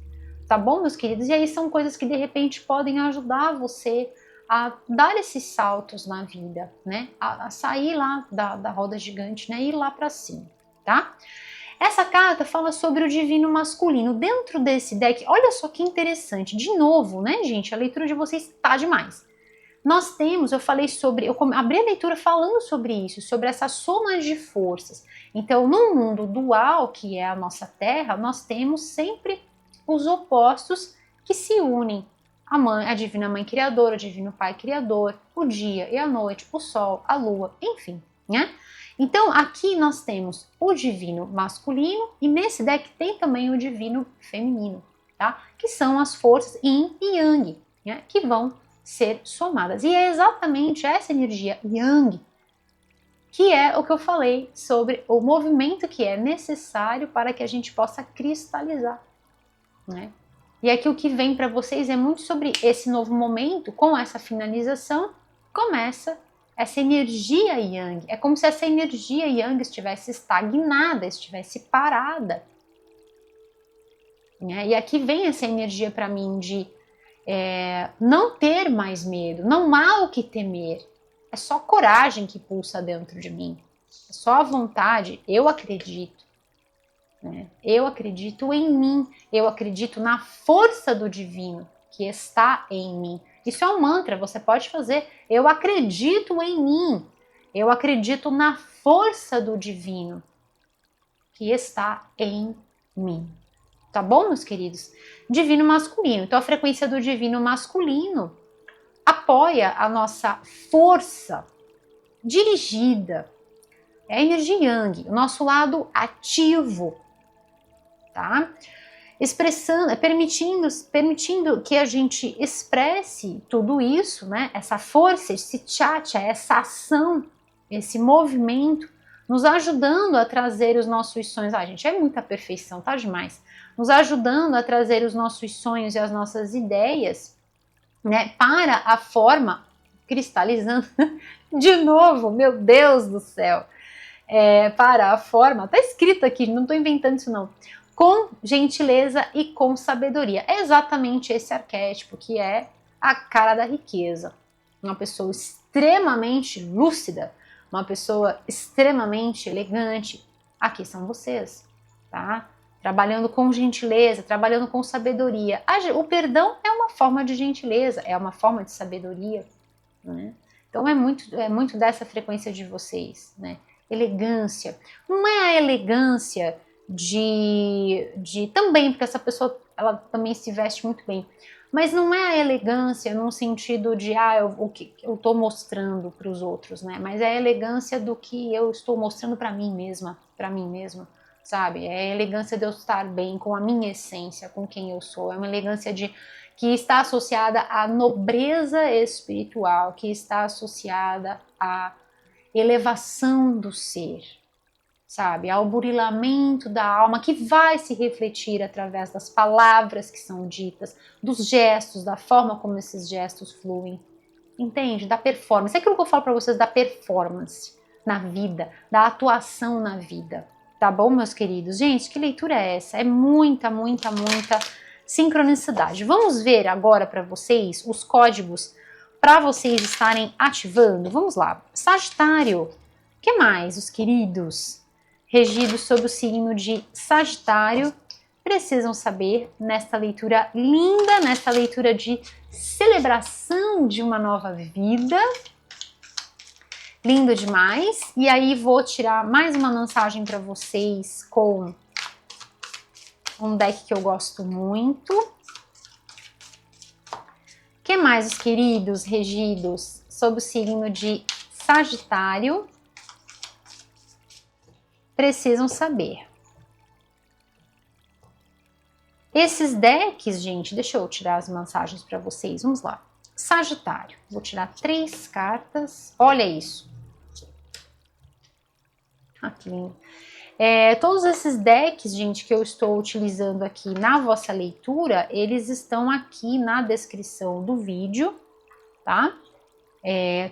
tá bom, meus queridos? E aí são coisas que de repente podem ajudar você a dar esses saltos na vida, né? A sair lá da roda gigante, né? Ir lá para cima, tá? Essa carta fala sobre o divino masculino. Dentro desse deck, olha só que interessante. De novo, né, gente? A leitura de vocês tá demais. Nós temos, eu falei sobre, eu abri a leitura falando sobre isso, sobre essa soma de forças. Então, no mundo dual, que é a nossa Terra, nós temos sempre os opostos que se unem. A divina mãe criadora, o divino pai criador, o dia e a noite, o sol, a lua, enfim, né? Então, aqui nós temos o divino masculino e nesse deck tem também o divino feminino, tá? Que são as forças yin e yang, né? Que vão ser somadas. E é exatamente essa energia yang que é o que eu falei sobre o movimento que é necessário para que a gente possa cristalizar, né? E aqui o que vem para vocês é muito sobre esse novo momento, com essa finalização, começa essa energia yang. É como se essa energia yang estivesse estagnada, estivesse parada. Né? E aqui vem essa energia para mim de não ter mais medo, não há o que temer. É só coragem que pulsa dentro de mim. É só a vontade, eu acredito. Né? Eu acredito em mim, eu acredito na força do divino que está em mim. Isso é um mantra, você pode fazer. Eu acredito em mim, eu acredito na força do divino que está em mim. Tá bom, meus queridos? Divino masculino. Então, a frequência do divino masculino apoia a nossa força dirigida. É a energia yang, o nosso lado ativo, tá? Expressando, permitindo que a gente expresse tudo isso, né? Essa força, esse chacha, essa ação, esse movimento, nos ajudando a trazer os nossos sonhos. Gente, é muita perfeição, tá demais. Nos ajudando a trazer os nossos sonhos e as nossas ideias, né? Para a forma, cristalizando de novo, meu Deus do céu. Para a forma, tá escrito aqui, não tô inventando isso não. Com gentileza e com sabedoria. É exatamente esse arquétipo que é a cara da riqueza. Uma pessoa extremamente lúcida, uma pessoa extremamente elegante. Aqui são vocês, tá? Trabalhando com gentileza, trabalhando com sabedoria. O perdão é uma forma de gentileza, é uma forma de sabedoria, né? Então é muito dessa frequência de vocês, né? Elegância. Não é a elegância também, porque essa pessoa ela também se veste muito bem, mas não é a elegância no sentido de o que eu estou mostrando para os outros, né? Mas é a elegância do que eu estou mostrando para mim mesma, sabe? É a elegância de eu estar bem com a minha essência, com quem eu sou. É uma elegância que está associada à nobreza espiritual, que está associada à elevação do ser, sabe? Ao burilamento da alma que vai se refletir através das palavras que são ditas, dos gestos, da forma como esses gestos fluem. Entende? Da performance. É aquilo que eu falo para vocês da performance na vida, da atuação na vida. Tá bom, meus queridos? Gente, que leitura é essa? É muita, muita, muita sincronicidade. Vamos ver agora para vocês os códigos para vocês estarem ativando. Vamos lá. Sagitário. O que mais, os queridos? Regidos sob o signo de Sagitário, precisam saber nesta leitura linda, nesta leitura de celebração de uma nova vida. Lindo demais. E aí vou tirar mais uma mensagem para vocês com um deck que eu gosto muito. O que mais, os queridos regidos sob o signo de Sagitário precisam saber? Esses decks, gente, deixa eu tirar as mensagens para vocês, vamos lá. Sagitário, vou tirar 3 cartas, olha isso. Ah, que lindo. Todos esses decks, gente, que eu estou utilizando aqui na vossa leitura, eles estão aqui na descrição do vídeo, tá?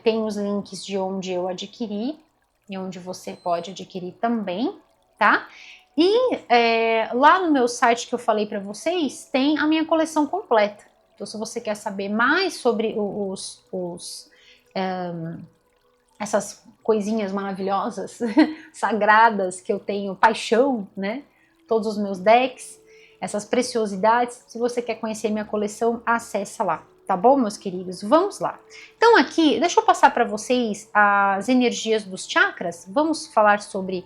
Tem os links de onde eu adquiri e onde você pode adquirir também, tá? E lá no meu site que eu falei para vocês, tem a minha coleção completa. Então, se você quer saber mais sobre essas coisinhas maravilhosas, sagradas, que eu tenho paixão, né? Todos os meus decks, essas preciosidades, se você quer conhecer minha coleção, acessa lá. Tá bom, meus queridos? Vamos lá. Então aqui, deixa eu passar para vocês as energias dos chakras. Vamos falar sobre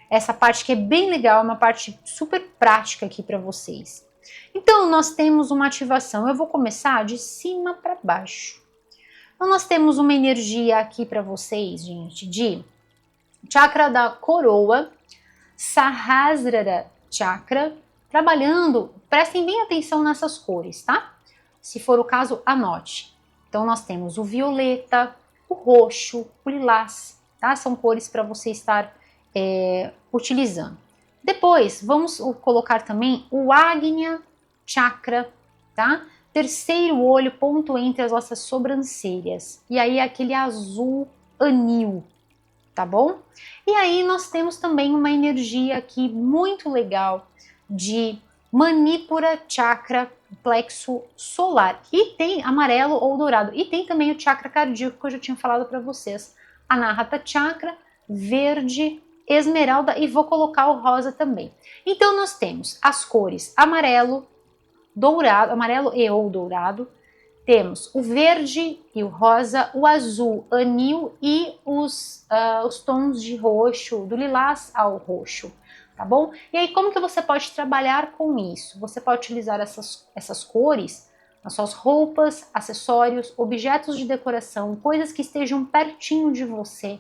essa parte que é bem legal, uma parte super prática aqui para vocês. Então, nós temos uma ativação. Eu vou começar de cima para baixo. Então, nós temos uma energia aqui para vocês, gente, de chakra da coroa, Sahasrara Chakra, trabalhando, prestem bem atenção nessas cores, tá? Se for o caso, anote. Então, nós temos o violeta, o roxo, o lilás, tá? São cores para você estar utilizando. Depois, vamos colocar também o Agnya Chakra, tá? Terceiro olho, ponto entre as nossas sobrancelhas. E aí, aquele azul anil, tá bom? E aí, nós temos também uma energia aqui muito legal de Manipura Chakra, plexo solar. E tem amarelo ou dourado. E tem também o chakra cardíaco, que eu já tinha falado para vocês. Anahata Chakra, verde, esmeralda, e vou colocar o rosa também. Então, nós temos as cores amarelo, dourado, amarelo e ou dourado. Temos o verde e o rosa, o azul, anil e os tons de roxo, do lilás ao roxo, tá bom? E aí, como que você pode trabalhar com isso? Você pode utilizar essas cores nas suas roupas, acessórios, objetos de decoração, coisas que estejam pertinho de você.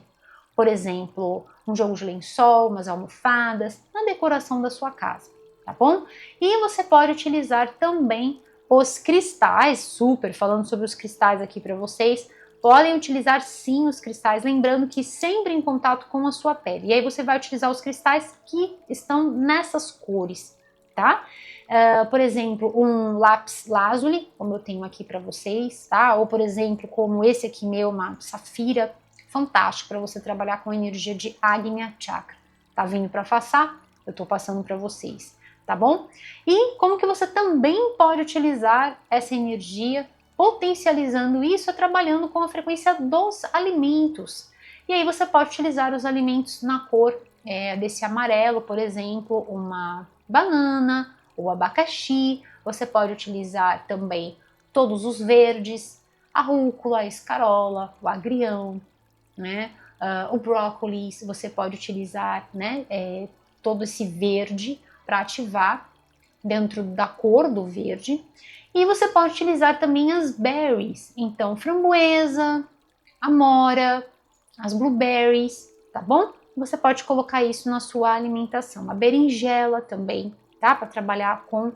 Por exemplo, um jogo de lençol, umas almofadas, na decoração da sua casa, tá bom? E você pode utilizar também os cristais, super falando sobre os cristais aqui para vocês, podem utilizar sim os cristais, lembrando que sempre em contato com a sua pele. E aí você vai utilizar os cristais que estão nessas cores, tá? Por exemplo, um lápis lazuli, como eu tenho aqui para vocês, tá? Ou por exemplo, como esse aqui meu, uma safira, fantástico para você trabalhar com a energia de Agnya Chakra. Tá vindo para passar? Eu tô passando para vocês, tá bom? E como que você também pode utilizar essa energia, potencializando isso, trabalhando com a frequência dos alimentos. E aí você pode utilizar os alimentos na cor desse amarelo, por exemplo, uma banana, o abacaxi. Você pode utilizar também todos os verdes, a rúcula, a escarola, o agrião, né? O brócolis. Você pode utilizar, né, todo esse verde para ativar dentro da cor do verde. E você pode utilizar também as berries, então framboesa, amora, as blueberries, tá bom? Você pode colocar isso na sua alimentação. A berinjela também, tá? Para trabalhar com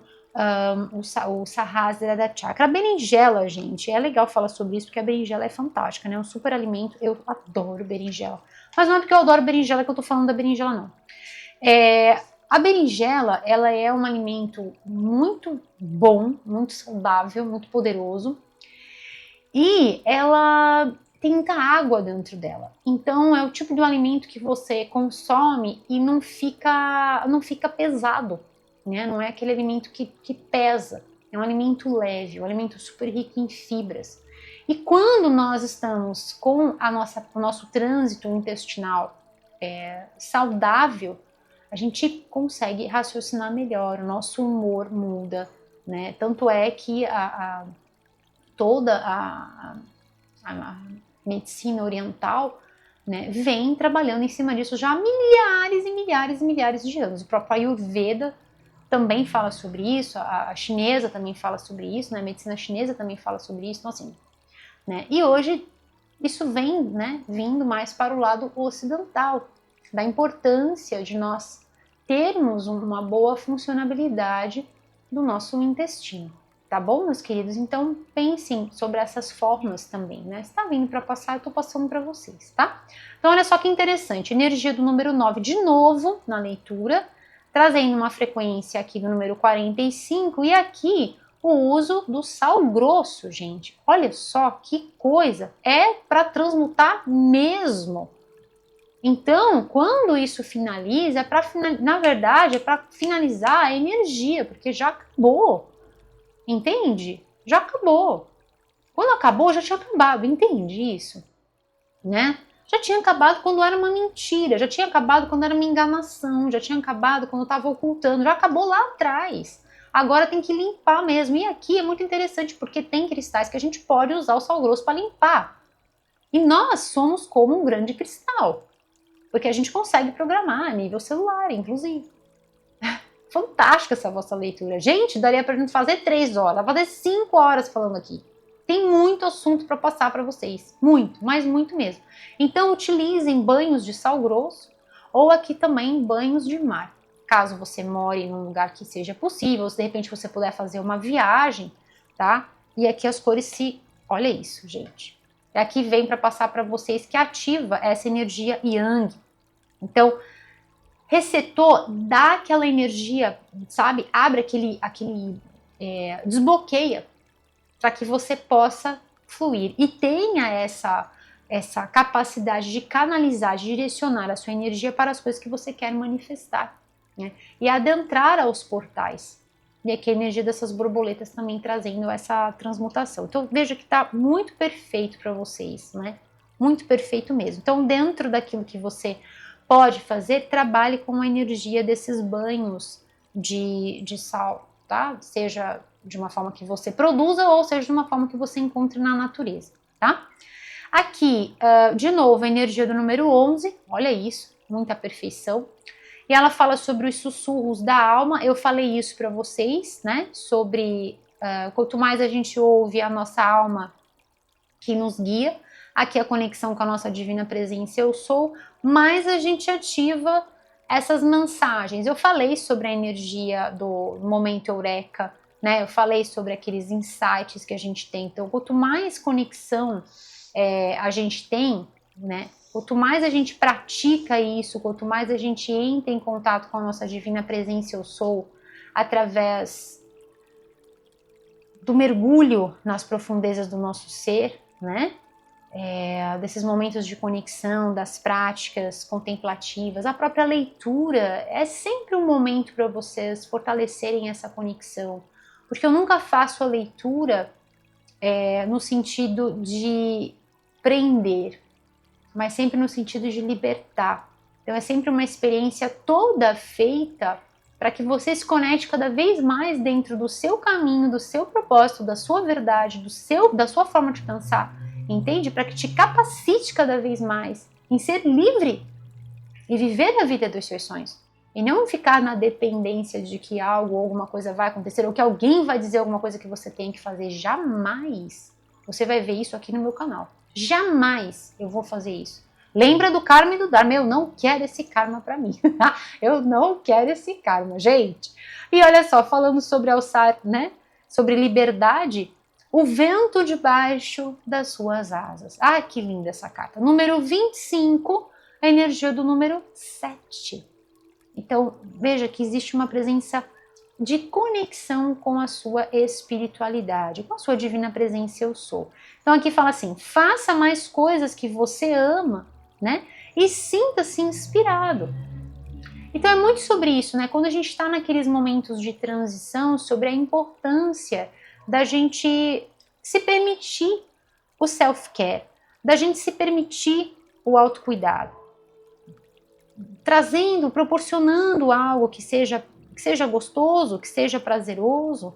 o Sahasrara Chakra. A berinjela, gente, é legal falar sobre isso, porque a berinjela é fantástica, né? É um super alimento, eu adoro berinjela. Mas não é porque eu adoro berinjela que eu tô falando da berinjela, não. A berinjela, ela é um alimento muito bom, muito saudável, muito poderoso. E ela tem muita água dentro dela. Então é o tipo de alimento que você consome e não fica pesado, né? Não é aquele alimento que pesa. É um alimento leve, um alimento super rico em fibras. E quando nós estamos com o nosso trânsito intestinal saudável, a gente consegue raciocinar melhor, o nosso humor muda, né? Tanto é que toda a medicina oriental, né, vem trabalhando em cima disso já há milhares e milhares e milhares de anos. O próprio Ayurveda também fala sobre isso, a chinesa também fala sobre isso, né? A medicina chinesa também fala sobre isso, então assim, né? E hoje isso vem, né, vindo mais para o lado ocidental, da importância de nós termos uma boa funcionabilidade do nosso intestino, tá bom, meus queridos? Então pensem sobre essas formas também, né? Se tá vindo para passar, eu tô passando para vocês, tá? Então olha só que interessante, energia do número 9 de novo na leitura, trazendo uma frequência aqui do número 45 e aqui o uso do sal grosso, gente. Olha só que coisa, é para transmutar mesmo. Então, quando isso finaliza, na verdade, é para finalizar a energia, porque já acabou. Entende? Já acabou. Quando acabou, já tinha acabado. Entende isso? Né? Já tinha acabado quando era uma mentira, já tinha acabado quando era uma enganação, já tinha acabado quando estava ocultando, já acabou lá atrás. Agora tem que limpar mesmo. E aqui é muito interessante porque tem cristais que a gente pode usar o sal grosso para limpar. E nós somos como um grande cristal, porque a gente consegue programar a nível celular, inclusive. Fantástica essa vossa leitura. Gente, daria pra gente fazer 3 horas, fazer 5 horas falando aqui. Tem muito assunto para passar para vocês. Muito, mas muito mesmo. Então, utilizem banhos de sal grosso ou aqui também banhos de mar. Caso você more num lugar que seja possível, se de repente você puder fazer uma viagem, tá? E aqui as cores se... Olha isso, gente. Aqui vem para passar para vocês que ativa essa energia yang. Então, resetou, dá aquela energia, sabe? Abre desbloqueia para que você possa fluir e tenha essa capacidade de canalizar, de direcionar a sua energia para as coisas que você quer manifestar, né? E adentrar aos portais. E aqui a energia dessas borboletas também trazendo essa transmutação. Então veja que está muito perfeito para vocês, né? Muito perfeito mesmo. Então dentro daquilo que você pode fazer, trabalhe com a energia desses banhos de sal, tá? Seja de uma forma que você produza ou seja de uma forma que você encontre na natureza, tá? Aqui, de novo, a energia do número 11, olha isso, muita perfeição. E ela fala sobre os sussurros da alma, eu falei isso para vocês, né? Sobre quanto mais a gente ouve a nossa alma que nos guia, aqui a conexão com a nossa divina presença eu sou, mais a gente ativa essas mensagens. Eu falei sobre a energia do momento eureka, né? Eu falei sobre aqueles insights que a gente tem. Então, quanto mais conexão a gente tem, né? Quanto mais a gente pratica isso, quanto mais a gente entra em contato com a nossa divina presença eu sou, através do mergulho nas profundezas do nosso ser, né? Desses momentos de conexão, das práticas contemplativas, a própria leitura é sempre um momento para vocês fortalecerem essa conexão, porque eu nunca faço a leitura no sentido de prender, mas sempre no sentido de libertar. Então é sempre uma experiência toda feita para que você se conecte cada vez mais dentro do seu caminho, do seu propósito, da sua verdade, da sua forma de pensar, entende? Para que te capacite cada vez mais em ser livre e viver a vida dos seus sonhos. E não ficar na dependência de que algo ou alguma coisa vai acontecer ou que alguém vai dizer alguma coisa que você tem que fazer. Jamais. Você vai ver isso aqui no meu canal. Jamais eu vou fazer isso. Lembra do karma e do dharma. Eu não quero esse karma para mim. Eu não quero esse karma, gente. E olha só, falando sobre alçar, né? Sobre liberdade, o vento debaixo das suas asas. Ah, que linda essa carta. Número 25, a energia do número 7. Então, veja que existe uma presença de conexão com a sua espiritualidade, com a sua divina presença eu sou. Então aqui fala assim, faça mais coisas que você ama, né? E sinta-se inspirado. Então é muito sobre isso, né? Quando a gente está naqueles momentos de transição, sobre a importância da gente se permitir o self-care, da gente se permitir o autocuidado, trazendo, proporcionando algo que seja gostoso, que seja prazeroso,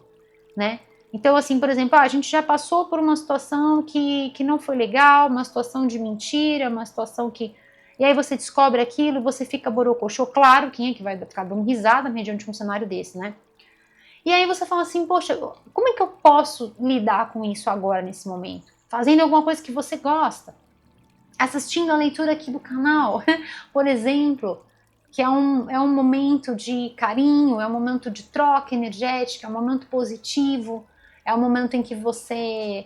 né? Então, assim, por exemplo, a gente já passou por uma situação que não foi legal, uma situação de mentira, uma situação que... E aí você descobre aquilo, você fica borocochô. Claro, quem é que vai ficar dando risada mediante um cenário desse, né? E aí você fala assim, poxa, como é que eu posso lidar com isso agora, nesse momento? Fazendo alguma coisa que você gosta. Assistindo a leitura aqui do canal, por exemplo, que é um momento de carinho, é um momento de troca energética, é um momento positivo, é um momento em que você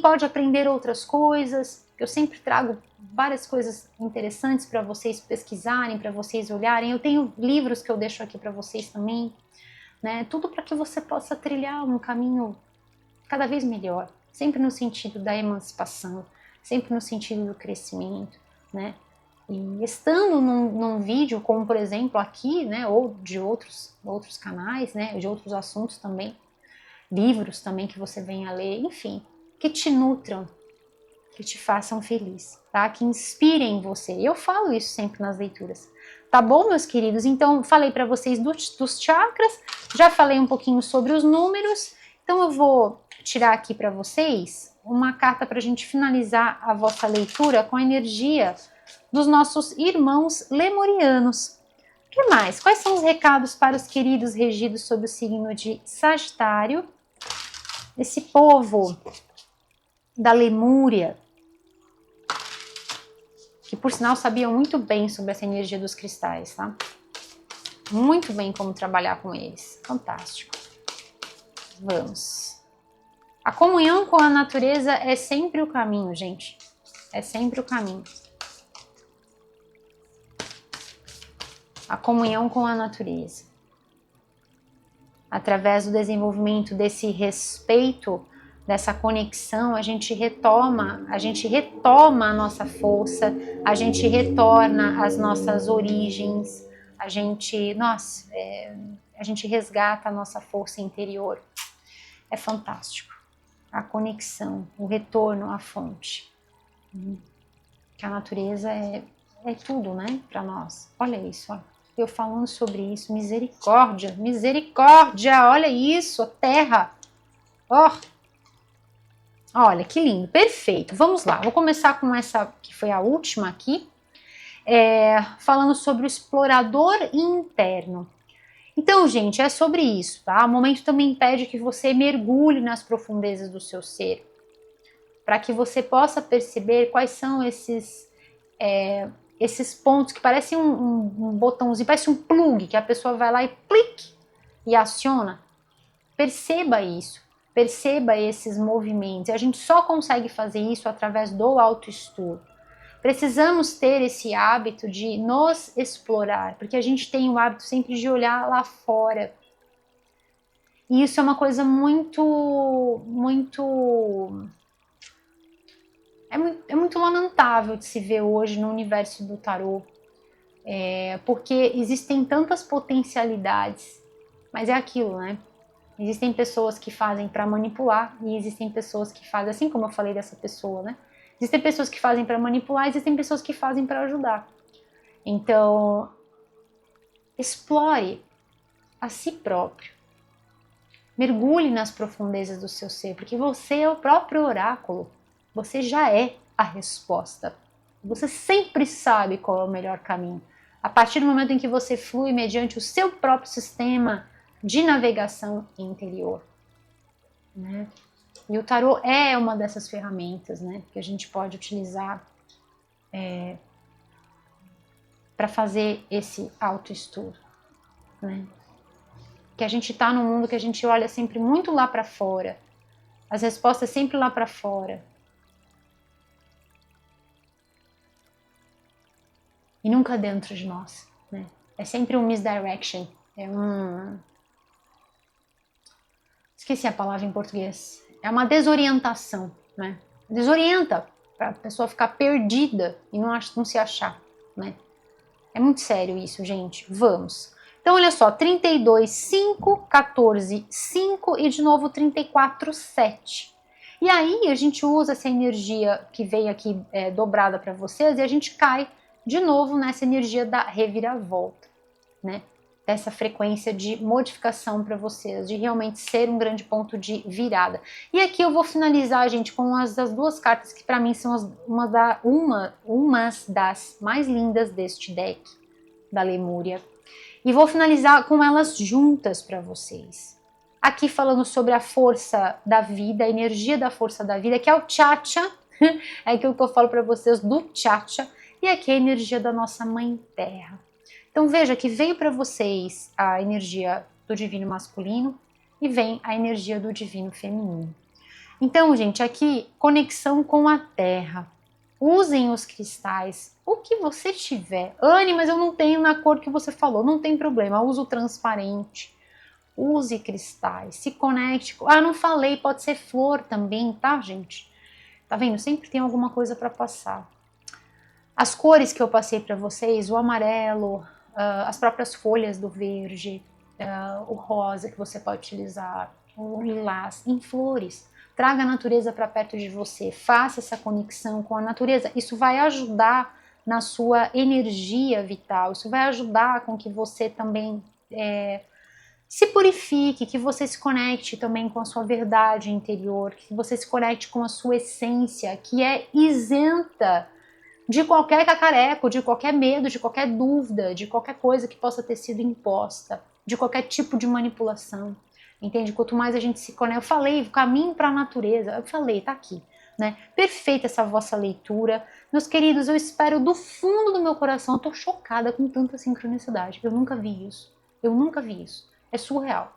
pode aprender outras coisas. Eu sempre trago várias coisas interessantes para vocês pesquisarem, para vocês olharem. Eu tenho livros que eu deixo aqui para vocês também, né? Tudo para que você possa trilhar um caminho cada vez melhor, sempre no sentido da emancipação, sempre no sentido do crescimento, né? E estando num vídeo, como por exemplo aqui, né, ou de outros canais, né, de outros assuntos também, livros também que você venha ler, enfim, que te nutram, que te façam feliz, tá? Que inspirem você. Eu falo isso sempre nas leituras. Tá bom, meus queridos? Então, falei para vocês dos chakras, já falei um pouquinho sobre os números, então eu vou tirar aqui para vocês uma carta para a gente finalizar a vossa leitura com a energia dos nossos irmãos lemurianos. O que mais? Quais são os recados para os queridos regidos sob o signo de Sagitário? Esse povo da Lemúria, que por sinal sabiam muito bem sobre essa energia dos cristais, tá? Muito bem como trabalhar com eles. Fantástico. Vamos. A comunhão com a natureza é sempre o caminho, gente. É sempre o caminho. A comunhão com a natureza. Através do desenvolvimento desse respeito, dessa conexão, a gente retoma a nossa força, a gente retorna às nossas origens, a gente resgata a nossa força interior. É fantástico. A conexão, o retorno à fonte. Que a natureza é tudo, né, para nós. Olha isso, ó. Eu falando sobre isso, misericórdia, misericórdia, olha isso, a terra. Ó, olha que lindo, perfeito. Vamos lá, vou começar com essa que foi a última aqui, falando sobre o explorador interno. Então, gente, é sobre isso, tá? O momento também pede que você mergulhe nas profundezas do seu ser, para que você possa perceber quais são esses pontos que parecem um botãozinho, parece um plug, que a pessoa vai lá e clique e aciona. Perceba isso, perceba esses movimentos. E a gente só consegue fazer isso através do autoestudo. Precisamos ter esse hábito de nos explorar, porque a gente tem o hábito sempre de olhar lá fora. E isso é uma coisa é muito lamentável de se ver hoje no universo do tarô, porque existem tantas potencialidades, mas é aquilo, né? Existem pessoas que fazem para manipular e existem pessoas que fazem, assim como eu falei dessa pessoa, né? Existem pessoas que fazem para manipular e existem pessoas que fazem para ajudar. Então, explore a si próprio. Mergulhe nas profundezas do seu ser, porque você é o próprio oráculo. Você já é a resposta. Você sempre sabe qual é o melhor caminho. A partir do momento em que você flui mediante o seu próprio sistema de navegação interior, né? E o tarô é uma dessas ferramentas, né, que a gente pode utilizar para fazer esse autoestudo, né? Que a gente está num mundo que a gente olha sempre muito lá para fora, as respostas sempre lá para fora. E nunca dentro de nós, né? É sempre um misdirection, esqueci a palavra em português. É uma desorientação, né? Desorienta para a pessoa ficar perdida e não se achar, né? É muito sério isso, gente. Vamos. Então, olha só, 32, 5, 14, 5 e de novo 34, 7. E aí a gente usa essa energia que veio aqui dobrada para vocês e a gente cai de novo nessa energia da reviravolta, né? Dessa frequência de modificação para vocês, de realmente ser um grande ponto de virada. E aqui eu vou finalizar, gente, com as duas cartas que para mim são umas das mais lindas deste deck da Lemúria. E vou finalizar com elas juntas para vocês. Aqui falando sobre a força da vida, a energia da força da vida, que é o Chacha, é aquilo que eu falo para vocês do Chacha, e aqui é a energia da nossa Mãe Terra. Então veja que veio para vocês a energia do divino masculino e vem a energia do divino feminino. Então, gente, aqui conexão com a Terra. Usem os cristais, o que você tiver. Anne, mas eu não tenho na cor que você falou. Não tem problema, usa o transparente. Use cristais, se conecte. Ah, não falei, pode ser flor também, tá, gente? Tá vendo? Sempre tem alguma coisa para passar. As cores que eu passei para vocês, o amarelo, as próprias folhas do verde, o rosa que você pode utilizar, o lilás, em flores. Traga a natureza para perto de você, faça essa conexão com a natureza. Isso vai ajudar na sua energia vital, isso vai ajudar com que você também se purifique, que você se conecte também com a sua verdade interior, que você se conecte com a sua essência, que é isenta de qualquer cacareco, de qualquer medo, de qualquer dúvida, de qualquer coisa que possa ter sido imposta, de qualquer tipo de manipulação. Entende? Quanto mais a gente se conecta, eu falei, o caminho para a natureza, eu falei, tá aqui, né? Perfeita essa vossa leitura. Meus queridos, eu espero do fundo do meu coração, eu tô chocada com tanta sincronicidade. Eu nunca vi isso. Eu nunca vi isso. É surreal.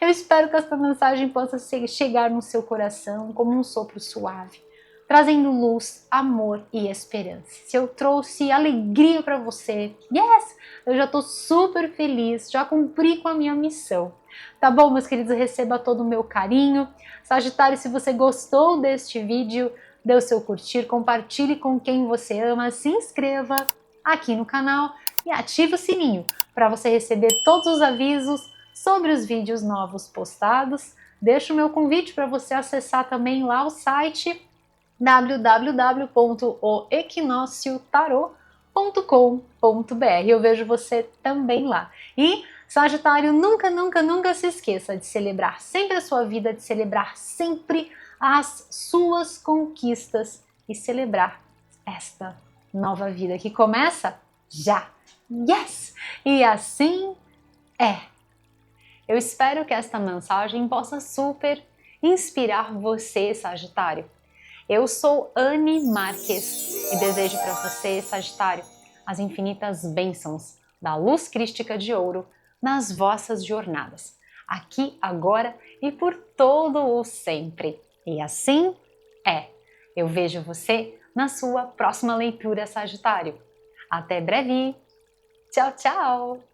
Eu espero que essa mensagem possa chegar no seu coração como um sopro suave, trazendo luz, amor e esperança. Se eu trouxe alegria para você, yes! Eu já tô super feliz, já cumpri com a minha missão. Tá bom, meus queridos? Receba todo o meu carinho. Sagitário, se você gostou deste vídeo, dê o seu curtir, compartilhe com quem você ama, se inscreva aqui no canal e ative o sininho para você receber todos os avisos sobre os vídeos novos postados. Deixo o meu convite para você acessar também lá o site www.equinociotarot.com.br. Eu vejo você também lá. E Sagitário, nunca, nunca, nunca se esqueça de celebrar sempre a sua vida, de celebrar sempre as suas conquistas e celebrar esta nova vida que começa já. Yes! E assim é. Eu espero que esta mensagem possa super inspirar você, Sagitário. Eu sou Anne Marques e desejo para você, Sagitário, as infinitas bênçãos da luz crística de ouro nas vossas jornadas, aqui, agora e por todo o sempre. E assim é. Eu vejo você na sua próxima leitura, Sagitário. Até breve! Tchau, tchau!